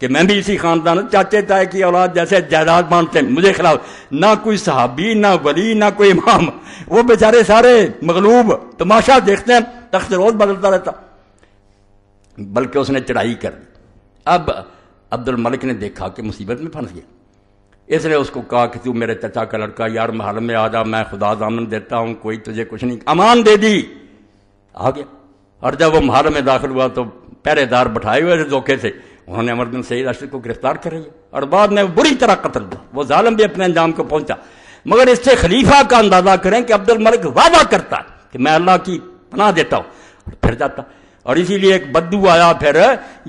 کہ میں بھی اسی خاندان، چاچے تائے کی اولاد جیسے جائیداد بانٹتے ہیں، مجھے خلاف نہ کوئی صحابی نہ ولی نہ کوئی امام، وہ بیچارے سارے مغلوب، تماشا دیکھتے ہیں، تخت روز بدلتا رہتا، بلکہ اس نے چڑھائی کر دی۔ اب عبد الملک نے دیکھا کہ مصیبت میں پھنس گیا، اس نے اس کو کہا کہ تو میرے چچا کا لڑکا، یار محل میں آ جا، میں خدا ضامن دیتا ہوں، کوئی تجھے کچھ نہیں، امان دے دی، آ گیا۔ اور جب وہ محل میں داخل ہوا تو پہرے دار بٹھائے ہوئے تھے دھوکے سے، انہوں نے عمر بن سعید اشتق کو گرفتار کر لیا اور بعد میں بری طرح قتل ہوا، وہ ظالم بھی اپنے انجام کو پہنچا۔ مگر اس سے خلیفہ کا اندازہ کریں کہ عبد الملک وعدہ کرتا ہے کہ میں اللہ کی پناہ دیتا ہوں اور پھر جاتا، اور اسی لیے ایک بدو آیا پھر،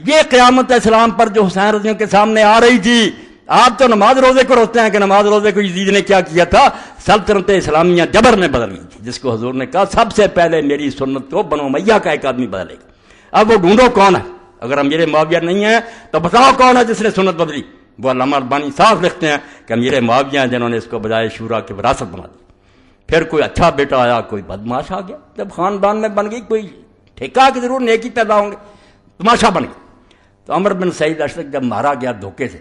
یہ قیامت اسلام پر جو حسین رضی اللہ کے سامنے آ رہی تھی۔ آپ تو نماز روزے کو روکتے ہیں کہ نماز روزے کو یزید نے کیا کیا تھا، سلطنت اسلامیہ جبر میں بدل گئی تھی، جس کو حضور نے کہا سب سے پہلے میری سنت کو بنو امیہ کا ایک آدمی بدلے گا۔ اب وہ ڈھونڈو کون ہے، اگر امیر معاویہ نہیں ہے تو بتاؤ کون ہے جس نے سنت بدلی۔ وہ علامہ البانی صاف لکھتے ہیں کہ امیر معاویہ ہیں جنہوں نے اس کو بجائے شورا کی وراثت بنا دی۔ پھر کوئی اچھا بیٹا آیا، کوئی بدماش آ گیا، جب خاندان میں بن گئی کوئی ٹھیکہ کہ ضرور نیکی پیدا ہوں گے، تماشا بن گیا۔ تو عمر بن سعید اشتق جب مارا گیا دھوکے سے،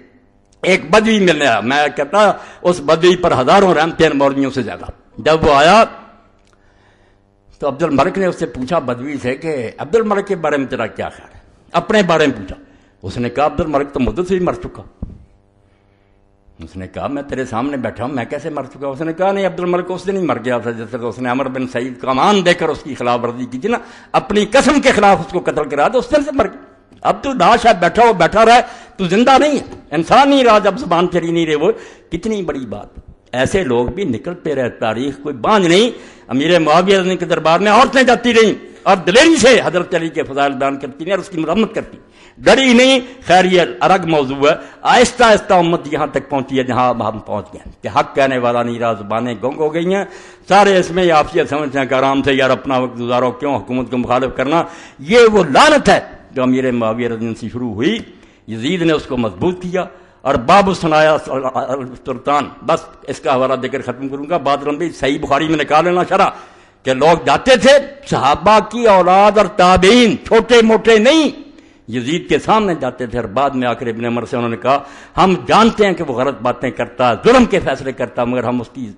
ایک بدوی ملنے آیا، میں کہتا اس بدوی پر ہزاروں رحمتیں مولویوں سے زیادہ۔ جب وہ آیا تو عبد الملک نے اس سے پوچھا بدوی سے کہ عبد الملک کے بارے میں تیرا کیا خیال ہے، اپنے بارے میں پوچھا۔ اس نے کہا عبد الملک تو مدت سے ہی مر چکا۔ اس نے کہا میں تیرے سامنے بیٹھا ہوں، میں کیسے مر چکا؟ اس نے کہا نہیں، عبد الملک اس دن ہی مر گیا تھا جس طرح اس نے عمر بن سعید کو امان دے کر اس کی خلاف ورزی کی تھی نا، اپنی قسم کے خلاف اس کو قتل کرا تو اس دن سے مر گیا۔ اب تو لاش ہے، بیٹھا ہو بیٹھا رہا ہے، تو زندہ نہیں ہے، انسان نہیں رہا، جب زبان چلی نہیں رہے، وہ کتنی بڑی بات۔ ایسے لوگ بھی نکلتے رہے، تاریخ کوئی باندھ نہیں۔ امیر معاویہ رضی کے دربار میں عورتیں جاتی رہیں اور دلیری سے حضرت علی کے فضائل بیان کرتی ہیں اور اس کی مرمت کرتی، ڈری نہیں۔ خیر یہ الگ موضوع ہے، آہستہ آہستہ امت یہاں تک پہنچی ہے جہاں ہم پہنچ گئے کہ حق کہنے والا نہیں رہا، زبانیں گنگ ہو گئی ہیں، سارے اس میں آپ یہ سمجھتے ہیں کہ آرام سے یار اپنا وقت گزارو، کیوں حکومت کو مخالف کرنا۔ یہ وہ لعنت ہے جو امیر معاویہ رضی سے شروع ہوئی، یزید نے اس کو مضبوط کیا، اور باب الثنایا سلطان، بس اس کا حوالہ دے کر ختم کروں گا، بات لمبی، صحیح بخاری میں نکال لینا شرح کہ لوگ جاتے تھے، صحابہ کی اولاد اور تابعین، چھوٹے موٹے نہیں، یزید کے سامنے جاتے تھے اور بعد میں آخر ابن عمر سے انہوں نے کہا ہم جانتے ہیں کہ وہ غلط باتیں کرتا ہے، ظلم کے فیصلے کرتا، مگر ہم اس کی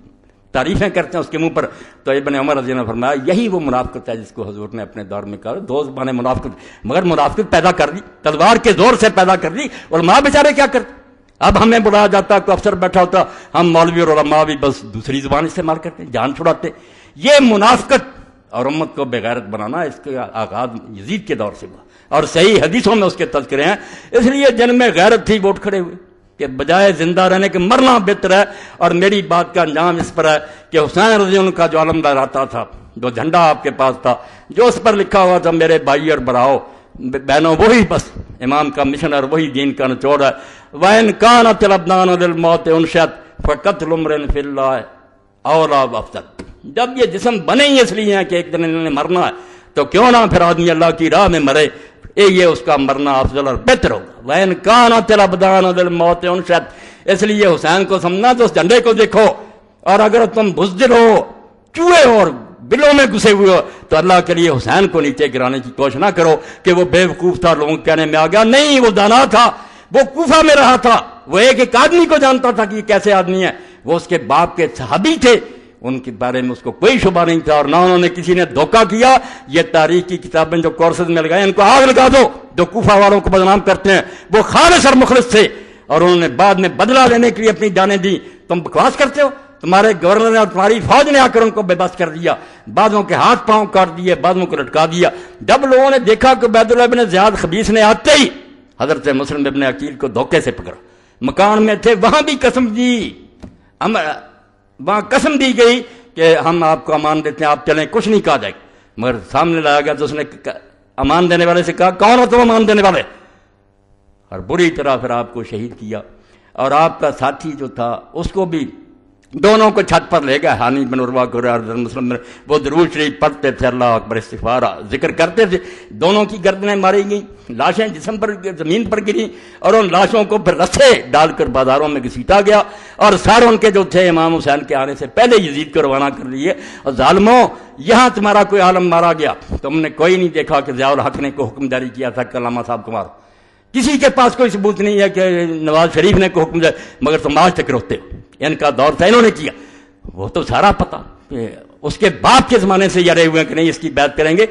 تعریفیں کرتے ہیں اس کے منہ پر. تو ابن عمر رضی اللہ عنہ نے فرمایا یہی وہ منافقت ہے جس کو حضور نے اپنے دور میں کہا دو زبانیں منافقت، مگر منافقت پیدا کر دی، تلوار کے زور سے پیدا کر دی. علماء بیچارے کیا کرتے؟ اب ہمیں بلایا جاتا، کوئی افسر بیٹھا ہوتا، ہم مولوی اور علماء بھی بس دوسری زبان استعمال کرتے ہیں، جان چھڑاتے. یہ منافقت اور امت کو بغیرت بنانا اس کا آغاز یزید کے دور سے ہوا، اور صحیح حدیثوں میں اس کے تذکرے ہیں. اس لیے جن میں غیرت تھی وہ اٹھ کھڑے ہوئے کہ بجائے زندہ رہنے کے مرنا بہتر ہے. اور میری بات کا انجام اس پر ہے کہ حسین رضی اللہ عنہ کا جو علم لہراتا تھا، جو جھنڈا آپ کے پاس تھا، جو اس پر لکھا ہوا تھا میرے بھائی اور براؤ بہنوں، وہی بس امام کا مشن اور وہی دین کا نچوڑ ہے. وَإِنْ كَانَتِ الْأَبْدَانُ لِلْمَوْتِ أُنْشِئَتْ فَقَتْلُ امْرٍ فِي اللَّهِ أَوْلَىٰ وَأَفْضَلُ. جب یہ جسم بنے ہی اس لیے ہیں کہ ایک دن انہوں نے مرنا ہے، تو کیوں نہ پھر آدمی اللہ کی راہ میں مرے، یہ اس کا مرنا افضل اور بہتر ہوگا. وَإِنْ كَانَتِ الْأَبْدَانُ لِلْمَوْتِ أُنْشِئَتْ. اس لیے حسین کو سمجھنا تو اس جھنڈے کو دیکھو، اور اگر تم بزدل ہو، چوہے ہو اور بلوں میں گھسے ہوئے ہو تو اللہ کے لیے حسین کو نیچے گرانے کی کوشش نہ کرو کہ وہ بے وقوف تھا، لوگوں کے کہنے میں آ گیا. نہیں، وہ دانا تھا، وہ کوفہ میں رہا تھا، وہ ایک آدمی کو جانتا تھا کہ یہ کیسے آدمی ہے. وہ اس کے باپ کے صحابی تھے، ان کے بارے میں اس کو کوئی شبہ نہیں تھا، اور نہ انہوں نے کسی نے دھوکہ کیا. یہ تاریخ کی کتابیں جو کورسز میں لگائیں ان کو آگ لگا دو، جو کوفہ والوں کو بدنام کرتے ہیں. وہ خالص اور مخلص تھے، اور انہوں نے بعد میں بدلہ لینے کے لیے اپنی جانیں دی. تم بکواس کرتے ہو، تمہارے گورنر نے اور تمہاری فوج نے آ کر ان کو بے بس کر دیا، بعضوں کے ہاتھ پاؤں کاٹ دیے، بعضوں کو لٹکا دیا. جب لوگوں نے دیکھا کہ عبید اللہ بن زیاد خبیث نے آتے ہی حضرت مسلم ابن عقیل کو دھوکے سے پکڑا، مکان میں تھے، وہاں بھی قسم دی، وہاں قسم دی گئی کہ ہم آپ کو امان دیتے ہیں، آپ چلیں، کچھ نہیں کہا جائے. مگر سامنے لایا گیا تو اس نے امان دینے والے سے کہا کون ہو تم امان دینے والے، اور بری طرح پھر آپ کو شہید کیا. اور آپ کا ساتھی جو تھا اس کو بھی دونوں کو چھت پر لے گئے. ہانی بن عروہ کو مسلم وہ درود شریف پڑھتے تھے، اللہ اکبر استغفار ذکر کرتے تھے. دونوں کی گردنیں ماری گئیں، لاشیں جسم پر زمین پر گری، اور ان لاشوں کو پھر رسے ڈال کر بازاروں میں گھسیٹا گیا. اور سارے ان کے جو تھے امام حسین کے آنے سے پہلے یزید کو روانہ کر لیے. اور ظالموں، یہاں تمہارا کوئی عالم مارا گیا، تم نے کوئی نہیں دیکھا کہ ضیاء الحق نے کوئی حکم جاری کیا تھا کہ علامہ صاحب کو مارو. کسی کے پاس کوئی ثبوت نہیں ہے کہ نواز شریف نے کوئی حکم جاری، مگر تم آج تک روتے ہو. ان کا دور تھا، انہوں نے کیا، وہ تو سارا پتا. اس کے باپ کے زمانے سے یارے ہوئے کہ نہیں اس کی بیعت کریں گے.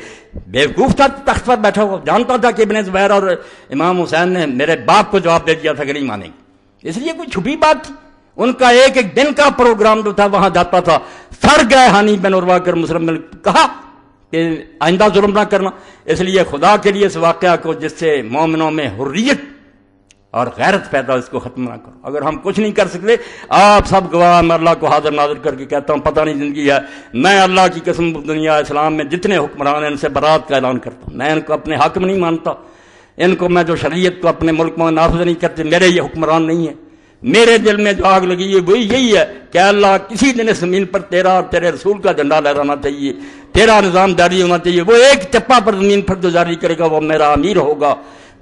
بیوقوف تھا، تخت پر بیٹھا ہوا، جانتا تھا کہ ابن زبیر اور امام حسین نے میرے باپ کو جواب دے دیا تھا کہ نہیں مانیں گے. اس لیے کوئی چھپی بات تھی. ان کا ایک ایک دن کا پروگرام جو تھا وہاں جاتا تھا. سر گئے ہانی بن عروہ کر مسلم نے کہا کہ آئندہ ظلم نہ کرنا. اس لیے خدا کے لیے اس واقعہ کو جس سے مومنوں میں حریت اور غیرت پیدا، اس کو ختم نہ کرو. اگر ہم کچھ نہیں کر سکتے، آپ سب گواہ، میں اللہ کو حاضر ناظر کر کے کہتا ہوں پتہ نہیں زندگی ہے، میں اللہ کی قسم دنیا اسلام میں جتنے حکمران ہیں ان سے برات کا اعلان کرتا ہوں. میں ان کو اپنے حاکم نہیں مانتا، ان کو میں جو شریعت کو اپنے ملک میں نافذ نہیں کرتے، میرے یہ حکمران نہیں ہیں. میرے دل میں جو آگ لگی ہے وہی یہی ہے کہ اللہ کسی دن اس زمین پر تیرا اور تیرے رسول کا جھنڈا لہرانا چاہیے، تیرا نظام جاری ہونا چاہیے. وہ ایک چپا پر زمین پر جو جاری کرے گا وہ میرا امیر ہوگا،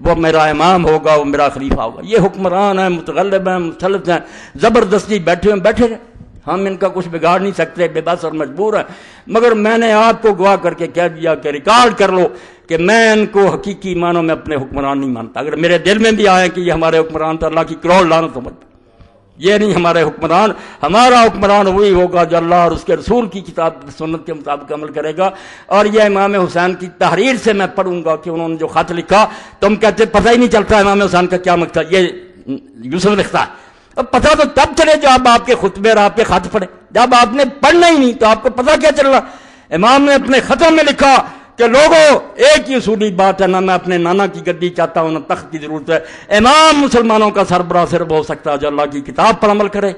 وہ میرا امام ہوگا، وہ میرا خلیفہ ہوگا. یہ حکمران ہیں، متغلب ہیں، مسلط ہیں، زبردستی بیٹھے رہے. ہم ان کا کچھ بگاڑ نہیں سکتے، بے بس اور مجبور ہیں. مگر میں نے آپ کو گواہ کر کے کہہ دیا کہ ریکارڈ کر لو کہ میں ان کو حقیقی معنوں میں اپنے حکمران نہیں مانتا. اگر میرے دل میں بھی آئے کہ یہ ہمارے حکمران تو اللہ کی کروڑ لعنت ہو. یہ نہیں ہمارے حکمران. ہمارا حکمران وہی ہوگا جو اللہ اور اس کے رسول کی کتاب سنت کے مطابق عمل کرے گا. اور یہ امام حسین کی تحریر سے میں پڑھوں گا کہ انہوں نے جو خط لکھا، تم کہتے پتہ ہی نہیں چلتا امام حسین کا کیا مقصد. یہ یوسف لکھتا ہے. اب پتہ تو تب چلے جب آپ کے خطبے اور آپ کے خط پڑھے. جب آپ نے پڑھنا ہی نہیں تو آپ کو پتہ کیا چل رہا. امام نے اپنے خطوں میں لکھا کہ لوگوں، ایک ہی اصولی بات ہے، نہ میں اپنے نانا کی گدی چاہتا ہوں، نہ تخت کی ضرورت ہے. امام مسلمانوں کا سربراہ صرف ہو سکتا ہے جو اللہ کی کتاب پر عمل کرے،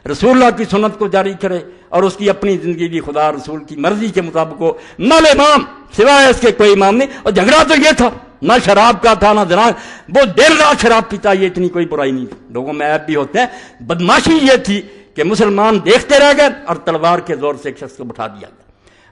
رسول اللہ کی سنت کو جاری کرے، اور اس کی اپنی زندگی بھی خدا رسول کی مرضی کے مطابق ہو. نل امام سوائے اس کے کوئی امام نہیں. اور جھگڑا تو یہ تھا، نہ شراب کا تھا، نہ زنا. وہ دیر رات شراب پیتا، یہ اتنی کوئی برائی نہیں تھی. لوگوں میں عیب بھی ہوتے ہیں. بدماشی یہ تھی کہ مسلمان دیکھتے رہ گئے اور تلوار کے زور سے ایک شخص کو بٹھا دیا گیا.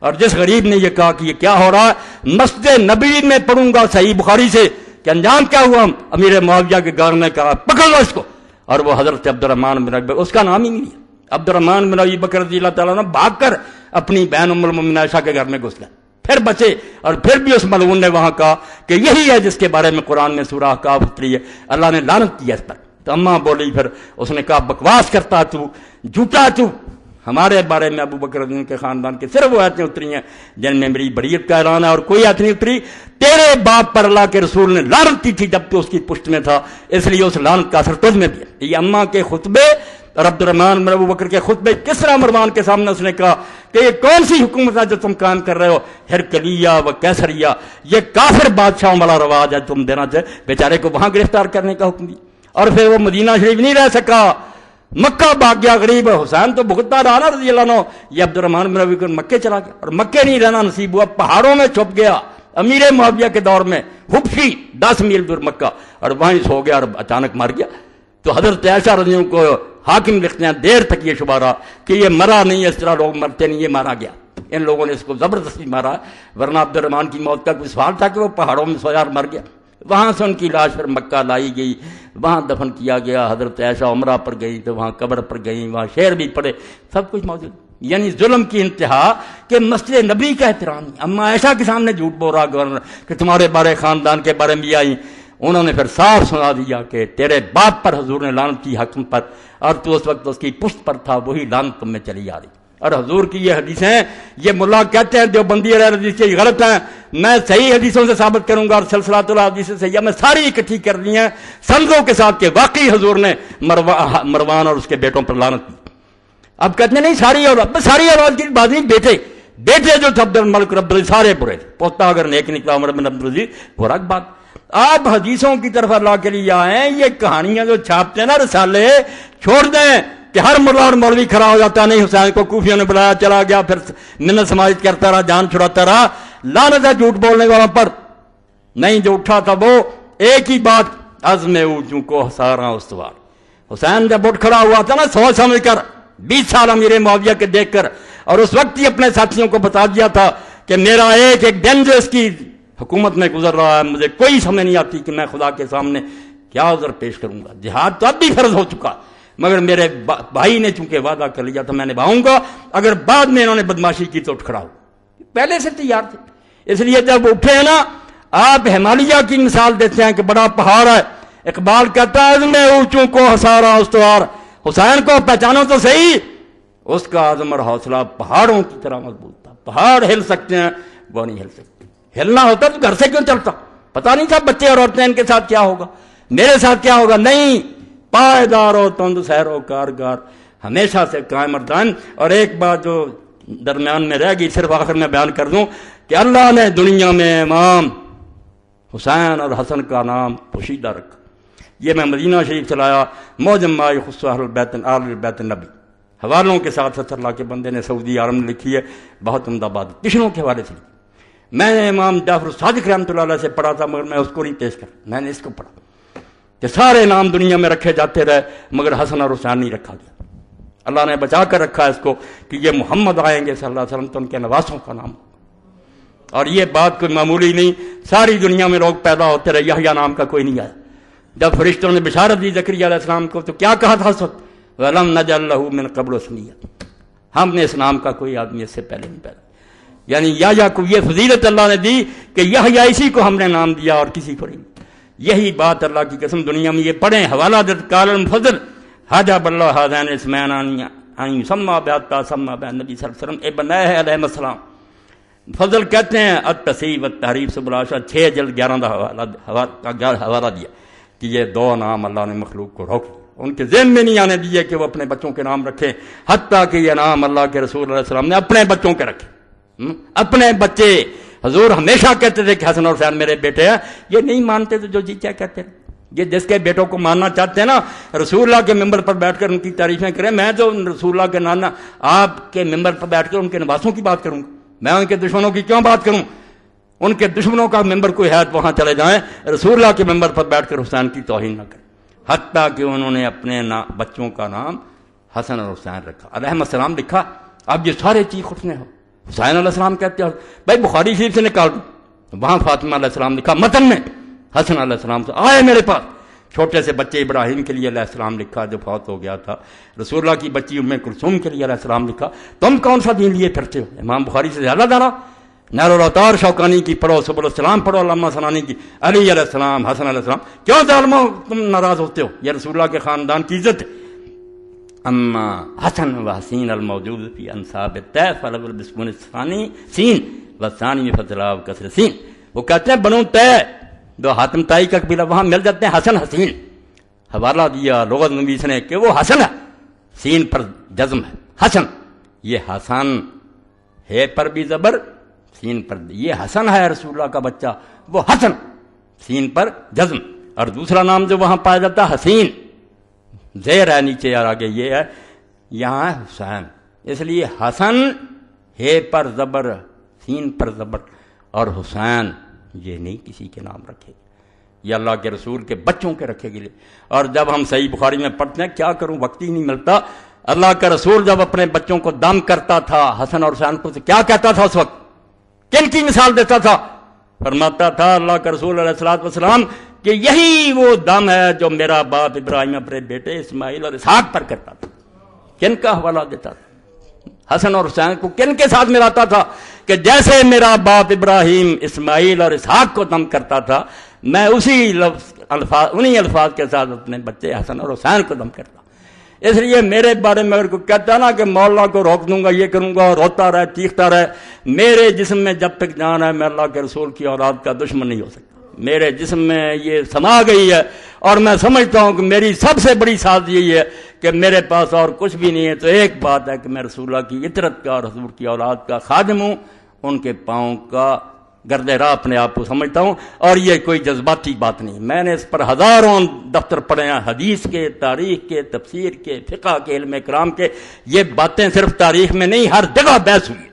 اور جس غریب نے یہ کہا کہ یہ کیا ہو رہا ہے، مسجد نبوی میں پڑھوں گا صحیح بخاری سے کہ انجام کیا ہوا. امیر معاویہ کے گھر نے کہا پکڑ لو اس کو. اور وہ حضرت عبد الرحمن بن ابی، اس کا نام ہی نہیں ہے، عبد الرحمن بن ابی بکر رضی اللہ تعالیٰ عنہ، بھاگ کر اپنی بہن ام المؤمنین عائشہ کے گھر میں گھس گئے. پھر بچے، اور پھر بھی اس ملعون نے وہاں کہا کہ یہی ہے جس کے بارے میں قرآن میں سورہ احقاف اتری ہے، اللہ نے لعنت کیا اس پر۔ تو اماں بولی، پھر اس نے کہا بکواس کرتا تو، جھوٹا تو، ہمارے بارے میں ابو بکر رضی اللہ عنہ کے خاندان کے صرف وہ آیتیں اتری ہیں جن میں میری بریت کا اعلان ہے، اور کوئی آیت نہیں اتری۔ تیرے باپ پر اللہ کے رسول نے لعنت کی تھی جب تو اس کی پشت میں تھا، اس لیے اس لعنت کا اثر تجھ میں بھی ہے۔ یہ اماں کے خطبے اور عبد الرحمن بن ابو بکر کے خطبے کس طرح مروان کے سامنے اس نے کہا کہ یہ کون سی حکومت ہے جو تم قائم کر رہے ہو، ہرکلیہ و کیسریہ، یہ کافر بادشاہوں والا رواج ہے، تم دینا چاہے۔ بیچارے کو وہاں گرفتار کرنے کا حکم دیا، اور پھر وہ مدینہ شریف نہیں رہ سکا، مکہ بھاگ گیا غریب۔ حسین تو بھگتتا رہا نا رضی اللہ عنہ، یہ عبد الرحمن بن ابو بکر مکے چلا گیا، اور مکے نہیں رہنا نصیب ہوا، پہاڑوں میں چھپ گیا امیر معاویہ کے دور میں، حبشی 10 میل دور مکہ، اور وہیں سو گیا اور اچانک مر گیا۔ تو حضرت عائشہ رضی اللہ عنہ کو حاکم لکھتے ہیں دیر تک یہ شبہ رہا کہ یہ مرا نہیں، اس طرح لوگ مرتے نہیں، یہ مارا گیا، ان لوگوں نے اس کو زبردستی مارا، ورنہ عبد الرحمن کی موت کا کوئی سوال تھا کہ وہ پہاڑوں میں سویا اور مر گیا۔ وہاں سے ان کی لاش پھر مکہ لائی گئی، وہاں دفن کیا گیا۔ حضرت عائشہ عمرہ پر گئی تو وہاں قبر پر گئی، وہاں شعر بھی پڑھے، سب کچھ موجود۔ یعنی ظلم کی انتہا کہ مسجد نبی کا احترام نہیں۔ اما عائشہ کے سامنے جھوٹ بول رہا گورنر کہ تمہارے بارے خاندان کے بارے میں آئی، انہوں نے پھر صاف سنا دیا کہ تیرے باپ پر حضور نے لعنت کی حکم پر، اور تو اس وقت اس کی پشت پر تھا، وہی لعنت تم میں چلی آ رہی۔ اور حضور کی یہ حدیثیں، یہ ملا کہتے ہیں دیوبندی حدیث یہ غلط ہیں، میں صحیح حدیثوں سے ثابت کروں گا، اور سلسلۃ الحدیث سے میں ساری اکٹھی کر لی ہیں سندوں کے ساتھ کہ واقعی حضور نے مروان اور اس کے بیٹوں پر لعنت کی۔ اب کہتے ہیں نہیں ساری اولاد کی بات نہیں، بیٹے جو تھے عبد الملک رب سارے برے تھے، پوتا اگر نیک نکلا عمر بن عبد العزیز وہ الگ بات۔ آپ حدیثوں کی طرف اللہ کے لیے آئیں، یہ کہانیاں جو چھاپتے ہیں نا رسالے، چھوڑ دیں کہ ہر ملا اور مولوی کھڑا ہو جاتا ہے، نہیں حسین کو کوفیوں نے بلایا چلا گیا، پھر منت سماجت کرتا رہا، جان چھڑاتا رہا، لعنت ہے جھوٹ بولنے والوں پر۔ نہیں، جو اٹھا تھا وہ ایک ہی بات، عزم اونچوں کو سارا استوار۔ حسین جب اٹھ کھڑا ہوا تھا نا سوچ سمجھ کر، 20 سال امیر معاویہ کے دیکھ کر، اور اس وقت ہی اپنے ساتھیوں کو بتا دیا تھا کہ میرا ایک دن جو اس کی حکومت میں گزر رہا ہے، مجھے کوئی سمجھ نہیں آتی کہ میں خدا کے سامنے کیا عذر پیش کروں گا۔ جہاد تو اب بھی فرض ہو چکا، مگر میرے بھائی نے چونکہ وعدہ کر لیا تھا میں نبھاؤں گا، اگر بعد میں انہوں نے بدماشی کی تو اٹھ کھڑا ہو۔ پہلے سے تیار تھے، اس لیے جب اٹھے نا، آپ ہمالیہ کی مثال دیتے ہیں کہ بڑا پہاڑ ہے، اقبال کہتا ہے میں اونچوں کو ہسارا استوار۔ حسین کو پہچانو تو صحیح، اس کا عزم اور حوصلہ پہاڑوں کی طرح مضبوط تھا۔ پہاڑ ہل سکتے ہیں، وہ نہیں ہل سکتے۔ ہلنا ہوتا تو گھر سے کیوں چلتا؟ پتا نہیں تھا بچے اور عورتیں ان کے ساتھ کیا ہوگا، میرے ساتھ کیا ہوگا۔ نہیں، پائیدار و تند سیر و کارگار، ہمیشہ سے قائم اور دائم۔ اور ایک بات جو درمیان میں رہ گئی، صرف آخر میں بیان کر دوں کہ اللہ نے دنیا میں امام حسین اور حسن کا نام پوشیدہ رکھا۔ یہ میں مدینہ شریف چلایا، موجم ما یخص اہل بیت النبی، حوالوں کے ساتھ اللہ کے بندے نے سعودی عالم نے لکھی ہے، بہت عمدہ بات، پچھلوں کے حوالے سے۔ میں نے امام جعفر صادق رحمۃ اللہ علیہ سے پڑھا تھا، مگر میں اس کو نہیں پیش کر، میں نے اس کو پڑھا کہ سارے نام دنیا میں رکھے جاتے رہے مگر حسن اور حسین نہیں رکھا گیا۔ اللہ نے بچا کر رکھا اس کو کہ یہ محمد آئیں گے صلی اللہ علیہ وسلم تو ان کے نواسوں کا نام، اور یہ بات کوئی معمولی نہیں، ساری دنیا میں لوگ پیدا ہوتے رہے، یحییٰ نام کا کوئی نہیں آیا۔ جب فرشتوں نے بشارت دی زکریا علیہ السلام کو تو کیا کہا تھا اس وقت؟ وَلَمْ نَجْعَل لَهُ مِن قَبْلُ سَمِيًّا، ہم نے اس نام کا کوئی آدمی اس سے پہلے نہیں پیدا۔ یعنی یحییٰ کو یہ فضیلت اللہ نے دی کہ یحییٰ اسی کو ہم نے نام دیا اور کسی کو نہیں۔ یہی بات اللہ کی قسم دنیا میں یہ پڑھیں، حوالہ دت قال المفضل حجب اللہ هذین اسمین ان یسمى بعطا سمى بین نبی صلی اللہ علیہ وسلم ابن علیہ السلام۔ فضل کہتے ہیں التصحیح والتحریف سبل العاشر، 6 جلد 11 حوالہ دیا کہ یہ 2 نام اللہ نے مخلوق کو روک، ان کے ذہن میں نہیں آنے دیے کہ وہ اپنے بچوں کے نام رکھیں، حتیٰ کہ یہ نام اللہ کے رسول علیہ السلام نے اپنے بچوں کے رکھے، اپنے بچے۔ حضور ہمیشہ کہتے تھے کہ حسن اور حسین میرے بیٹے ہیں، یہ نہیں مانتے تو جو جی کیا کہتے ہیں، یہ جس کے بیٹوں کو ماننا چاہتے ہیں نا، رسول اللہ کے ممبر پر بیٹھ کر ان کی تعریفیں کریں۔ میں تو رسول اللہ کے نانا آپ کے ممبر پر بیٹھ کر ان کے نواسوں کی بات کروں گا، میں ان کے دشمنوں کی کیوں بات کروں؟ ان کے دشمنوں کا ممبر کوئی ہے تو وہاں چلے جائیں، رسول اللہ کے ممبر پر بیٹھ کر حسین کی توہین نہ کریں۔ حتیٰ کہ انہوں نے اپنے بچوں کا نام حسن اور حسین رکھا، علیہ السلام لکھا۔ اب یہ سارے چیز اٹھنے ہو، حسین علیہ السلام کہتے ہیں بھائی بخاری شریف سے نکال دو، وہاں فاطمہ علیہ السلام لکھا متن میں، حسن علیہ السلام سے آئے میرے پاس، چھوٹے سے بچے ابراہیم کے لیے علیہ السلام لکھا جو فوت ہو گیا تھا، رسول اللہ کی بچی ام کلثوم کے لیے علیہ السلام لکھا۔ تم کون سا دین لیے پھرتے ہو؟ امام بخاری سے زیادہ دانا؟ نیر الاوتار شوکانی کی پڑھو، سبل السلام پڑھو علامہ ثنانی کی، علی علیہ السلام، حسن علیہ السلام. کیوں ظالموں تم ناراض ہوتے ہو؟ یہ رسول اللہ کے خاندان کی عزت ہے. اما حسن و حسین الموجود فی انصاب الطیف الاول بسکون الثانی سین والثانی بفتح کسر سین. وہ کہتے ہیں بنو طے جو حاتم طائی کا قبیلہ وہاں مل جاتے ہیں حسن حسین. حوالہ دیا لغت نویس نے کہ وہ حسن ہے، سین پر جزم ہے حسن. یہ حسن ہے پر بھی زبر، سین پر، یہ حسن ہے رسول اللہ کا بچہ، وہ حسن سین پر جزم. اور دوسرا نام جو وہاں پایا جاتا ہے حسین، زیر ہے نیچے یار آگے یہ ہے، یہاں ہے حسین. اس لیے حسن ہے پر زبر، سین پر زبر، اور حسین یہ نہیں کسی کے نام رکھے گا، یہ اللہ کے رسول کے بچوں کے رکھے گئے. اور جب ہم صحیح بخاری میں پڑھتے ہیں، کیا کروں وقت ہی نہیں ملتا، اللہ کا رسول جب اپنے بچوں کو دم کرتا تھا حسن اور حسین کو، تو کیا کہتا تھا اس وقت، کن کی مثال دیتا تھا؟ فرماتا تھا اللہ کا رسول علیہ الصلوۃ والسلام کہ یہی وہ دم ہے جو میرا باپ ابراہیم اپنے بیٹے اسماعیل اور اسحاق پر کرتا تھا. کن کا حوالہ دیتا تھا؟ حسن اور حسین کو کن کے ساتھ ملاتا تھا کہ جیسے میرا باپ ابراہیم اسماعیل اور اسحاق کو دم کرتا تھا، میں انہی الفاظ کے ساتھ اپنے بچے حسن اور حسین کو دم کرتا. اس لیے میرے بارے میں اگر کوئی کہتا ہے نا کہ مولا کو روک دوں گا، یہ کروں گا، روتا رہے چیختا رہے، میرے جسم میں جب تک جان ہے میں اللہ کے رسول کی اولاد کا دشمن نہیں ہو سکتا. میرے جسم میں یہ سما گئی ہے، اور میں سمجھتا ہوں کہ میری سب سے بڑی ساز یہی ہے کہ میرے پاس اور کچھ بھی نہیں ہے تو ایک بات ہے کہ میں رسول اللہ کی اطرت کا اور حضور کی اولاد کا خادم ہوں، ان کے پاؤں کا گرد راہ اپنے آپ کو سمجھتا ہوں. اور یہ کوئی جذباتی بات نہیں، میں نے اس پر ہزاروں دفتر پڑھے ہیں، حدیث کے، تاریخ کے، تفسیر کے، فقہ کے، علم کرام کے. یہ باتیں صرف تاریخ میں نہیں، ہر جگہ بحث ہوئی.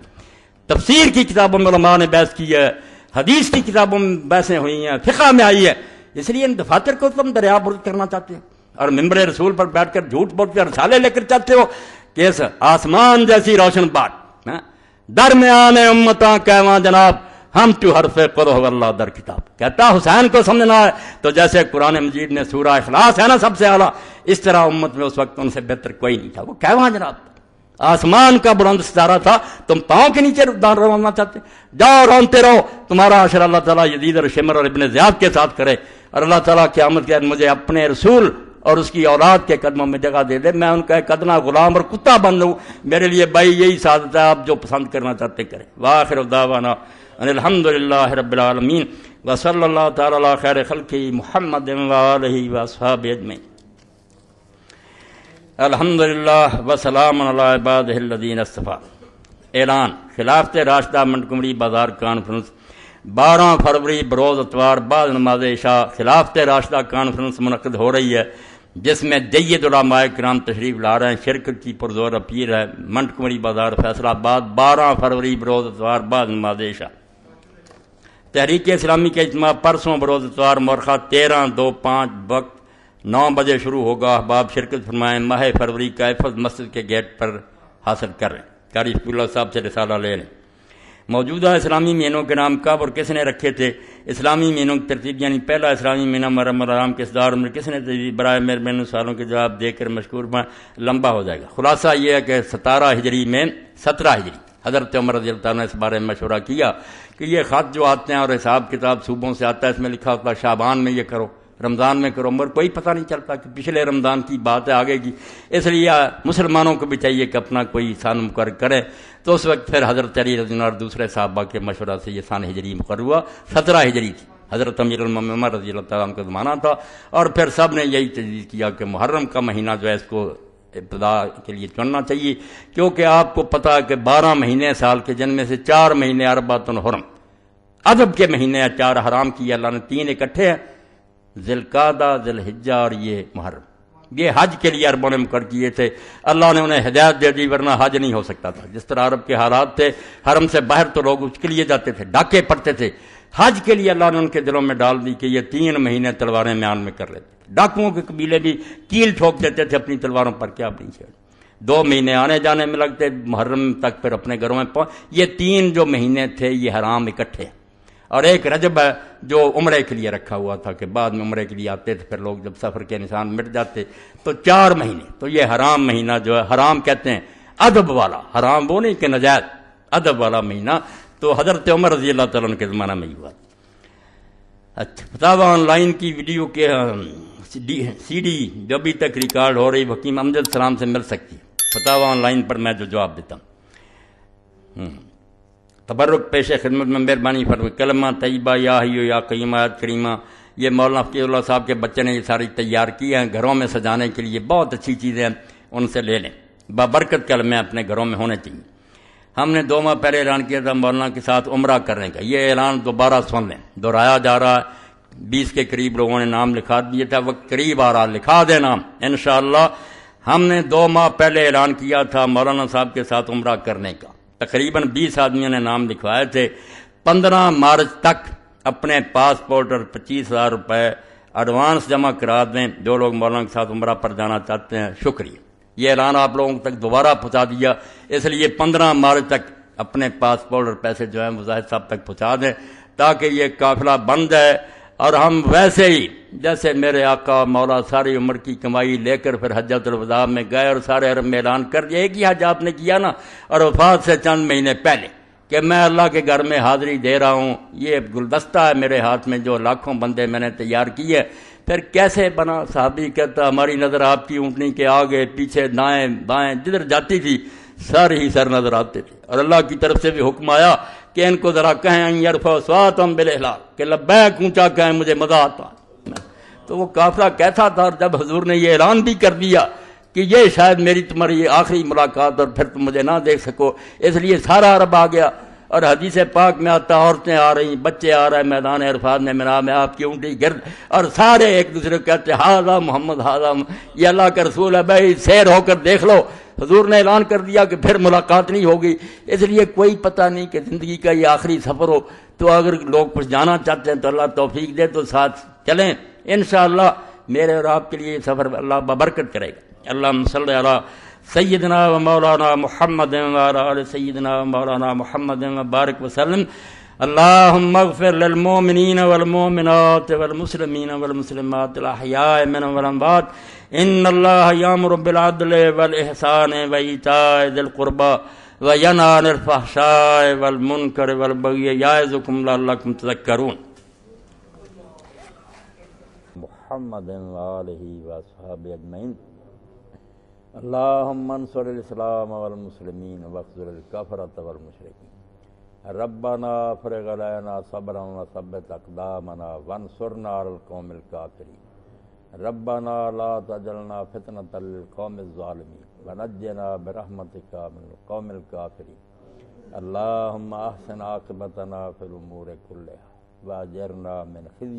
تفسیر کی کتابوں میں علماء نے بحث کی ہے، حدیث کی کتابوں میں بحثیں ہوئی ہیں، فقہ میں آئی ہے. اس لیے ان دفاتر کو تم دریا برد کرنا چاہتے ہو اور ممبر رسول پر بیٹھ کر جھوٹ بول کر رسالے لے کر چاہتے ہو کہ اس آسمان جیسی روشن بات درمیان امتاں کہواں جناب ہم تو حرف قرہ واللہ در کتاب. کہتا حسین کو سمجھنا ہے تو جیسے قرآن مجید نے سورہ اخلاص ہے نا سب سے اعلیٰ، اس طرح امت میں اس وقت ان سے بہتر کوئی نہیں تھا. وہ کہواں جناب آسمان کا بلند ستارہ تھا، تم پاؤں کے نیچے رونا چاہتے؟ جاؤ رونتے رہو، تمہارا حشر اللہ تعالیٰ یزید اور شمر اور ابن زیاد کے ساتھ کرے، اور اللہ تعالیٰ قیامت کے مجھے اپنے رسول اور اس کی اولاد کے قدموں میں جگہ دے دے، میں ان کا ایک ادنا غلام اور کتا بن لوں. میرے لیے بھائی یہی سعادت ہے، آپ جو پسند کرنا چاہتے کریں. وآخر دعوانا ان الحمد للہ رب العالمین وصلی اللہ تعالی علی خیر خلقہ محمد وآلہ واصحابہ اجمعین. الحمدللہ وسلام علی عبادہ الذین اصطفیٰ. اعلان خلافت راشدہ منٹگمری بازار کانفرنس 12 فروری بروز اتوار بعد نماز عشاء خلافت راشدہ کانفرنس منعقد ہو رہی ہے، جس میں جید علماء کرام تشریف لا رہے ہیں. شرکت کی پرزور اپیل ہے. منٹگمری بازار فیصلہ آباد 12 فروری بروز اتوار بعد نماز عشاء. تحریک اسلامی کا اجتماع پرسوں بروز اتوار مورخہ 13/2/5 وقت 9 بجے شروع ہوگا. احباب شرکت فرمائیں. ماہ فروری کا حفظ مسجد کے گیٹ پر حاصل کر رہے ہیں. قاری شفیع اللہ صاحب سے رسالہ لے لیں. موجودہ اسلامی مہینوں کے نام کب اور کس نے رکھے تھے؟ اسلامی مہینوں کی ترتیب یعنی پہلا اسلامی مہینہ محرم الحرام کے اصدار میں کس نے تجویز برائے مہربانی سوالوں کے جواب دے کر مشکور لمبا ہو جائے گا. خلاصہ یہ ہے کہ 17 ہجری میں 17 ہجری حضرت عمر رضی اللہ عنہ نے اس بارے میں مشورہ کیا کہ یہ خط جو آتے ہیں اور حساب کتاب صوبوں سے آتا ہے، اس میں لکھا ہوتا ہے شعبان میں یہ کرو، رمضان میں کرو، عمر کوئی پتہ نہیں چلتا کہ پچھلے رمضان کی بات ہے آگے کی. اس لیے مسلمانوں کو بھی چاہیے کہ اپنا کوئی سان مقرر کرے. تو اس وقت پھر حضرت علی رضی اللہ عنہ اور دوسرے صحابہ کے مشورہ سے یہ سان ہجری مقرر ہوا. 17 ہجری تھی، حضرت امیر المومنین عمر رضی اللہ تعالیٰ عنہ کا زمانہ تھا. اور پھر سب نے یہی تجویز کیا کہ محرم کا مہینہ جو ہے اس کو ابتدا کے لیے چننا چاہیے، کیونکہ آپ کو پتہ ہے کہ 12 مہینے سال کے، جن میں سے 4 مہینے اربعۃ حرم ادب کے مہینے ہیں، 4 حرام کیے اللہ نے، 3 اکٹھے ہیں، ذی القعدہ، ذی الحجہ اور یہ محرم. یہ حج کے لیے عربوں نے مقرر کیے تھے. اللہ نے انہیں ہدایت دے دی، ورنہ حج نہیں ہو سکتا تھا. جس طرح عرب کے حالات تھے، حرم سے باہر تو لوگ اس کے لیے جاتے تھے، ڈاکے پڑتے تھے. حج کے لیے اللہ نے ان کے دلوں میں ڈال دی کہ یہ 3 مہینے تلواریں میان میں کر لیتے. ڈاکوؤں کے قبیلے بھی کیل ٹھوک دیتے تھے اپنی تلواروں پر، کیا اپنی چھیڑ. 2 مہینے آنے جانے میں لگتے، محرم تک پھر اپنے گھروں میں یہ 3 جو مہینے تھے یہ حرام اکٹھے. اور ایک رجب ہے جو عمرے کے لیے رکھا ہوا تھا کہ بعد میں عمرے کے لیے آتے تھے، پھر لوگ جب سفر کے نشان مٹ جاتے تو 4 مہینے. تو یہ حرام مہینہ جو ہے، حرام کہتے ہیں ادب والا، حرام وہ نہیں کہ نجائز، ادب والا مہینہ تو حضرت عمر رضی اللہ تعالیٰ عنہ کے زمانہ میں ہی ہوا۔ اچھا، فتاوی آن لائن کی ویڈیو کے سی ڈی جو ابھی تک ریکارڈ ہو رہی حکیم امجد سلام سے مل سکتی ہے، فتاوی آن لائن پر میں جو جواب دیتا ہوں۔ تبرک پیش خدمت میں مہربانی فرمائیں۔ کلمہ طیبہ یا حیو یا قیوم آیت کریمہ، یہ مولانا فقیہ اللہ صاحب کے بچے نے یہ ساری تیار کی ہیں گھروں میں سجانے کے لیے، بہت اچھی چیزیں ہیں، ان سے لے لیں، بابرکت کلمے اپنے گھروں میں ہونے چاہیے۔ ہم نے 2 ماہ پہلے اعلان کیا تھا مولانا کے ساتھ عمرہ کرنے کا، یہ اعلان دوبارہ سن لیں، دہرایا جا رہا ہے۔ 20 کے قریب لوگوں نے نام لکھا دیا تھا، وقت قریب آ رہا، لکھا دے نام انشاءاللہ۔ ہم نے 2 ماہ پہلے اعلان کیا تھا مولانا صاحب کے ساتھ عمرہ کرنے کا، تقریباً 20 آدمیوں نے نام لکھوائے تھے۔ 15 مارچ تک اپنے پاسپورٹ اور 25,000 روپے ایڈوانس جمع کرا دیں جو لوگ مولانا کے ساتھ عمرہ پر جانا چاہتے ہیں۔ شکریہ، یہ اعلان آپ لوگوں تک دوبارہ پہنچا دیا، اس لیے 15 مارچ تک اپنے پاسپورٹ اور پیسے جو ہیں مجاہد صاحب تک پہنچا دیں تاکہ یہ قافلہ بن جائے، اور ہم ویسے ہی جیسے میرے آقا مولا ساری عمر کی کمائی لے کر پھر حجۃ الوداع میں گئے اور سارے عرب میں اعلان کر دیا، ایک ہی حج آپ نے کیا نا، اور وفات سے چند مہینے پہلے، کہ میں اللہ کے گھر میں حاضری دے رہا ہوں، یہ گلدستہ ہے میرے ہاتھ میں جو لاکھوں بندے میں نے تیار کیے۔ پھر کیسے بنا؟ صحابی کہتا ہماری نظر آپ کی اونٹنی کے آگے پیچھے دائیں بائیں جدھر جاتی تھی سر ہی سر نظر آتے تھے، اور اللہ کی طرف سے بھی حکم آیا کہ ان کو ذرا کہیں ان یرفعوا اصواتهم بالاحلال، کہ لبیک اونچا کہیں، مجھے مزہ آتا۔ تو وہ قافلہ کیسا تھا، اور جب حضور نے یہ اعلان بھی کر دیا کہ یہ شاید میری تمہاری آخری ملاقات اور پھر تم مجھے نہ دیکھ سکو، اس لیے سارا عرب آ گیا۔ اور حدیث پاک میں آتا عورتیں آ رہی، بچے آ رہے ہیں، میدان عرفات میں میرا میں آپ کی اونٹی گرد، اور سارے ایک دوسرے کو کہتے ہاذا محمد ہاذا، یہ اللہ کا رسول ہے بھائی، سیر ہو کر دیکھ لو۔ حضور نے اعلان کر دیا کہ پھر ملاقات نہیں ہوگی، اس لیے کوئی پتہ نہیں کہ زندگی کا یہ آخری سفر ہو، تو اگر لوگ کچھ جانا چاہتے ہیں تو اللہ توفیق دے تو ساتھ چلیں انشاءاللہ۔ میرے اور آپ کے لیے یہ سفر اللہ ببرکت کرے گا۔ اللہم صلی علی سیدنا و مولانا محمد وعلی آل سیدنا و مولانا محمد وبارک وسلم۔ اللہم اغفر للمؤمنین والمؤمنات والمسلمین والمسلمات الاحیاء منهم والاموات، ان اللہ یامر بالعدل والاحسان وایتاء ذی القربى وینہی عن الفحشاء والمنکر والبغی یعظکم لعلکم تذکرون۔ محمد وآلہ وصحبہ اجمعین۔ اللہم انصر الاسلام والمسلمین واخذل الکفرۃ والمشرکین۔ ربنا افرغ علینا صبرا وثبت اقدامنا وانصرنا علی القوم الکافرین۔ ربنا لا تجعلنا فتنة للقوم الظالمین ونجنا برحمتک من القوم الکافرین۔ اللہم احسن عاقبتنا فی الامور کلها واجرنا من خزي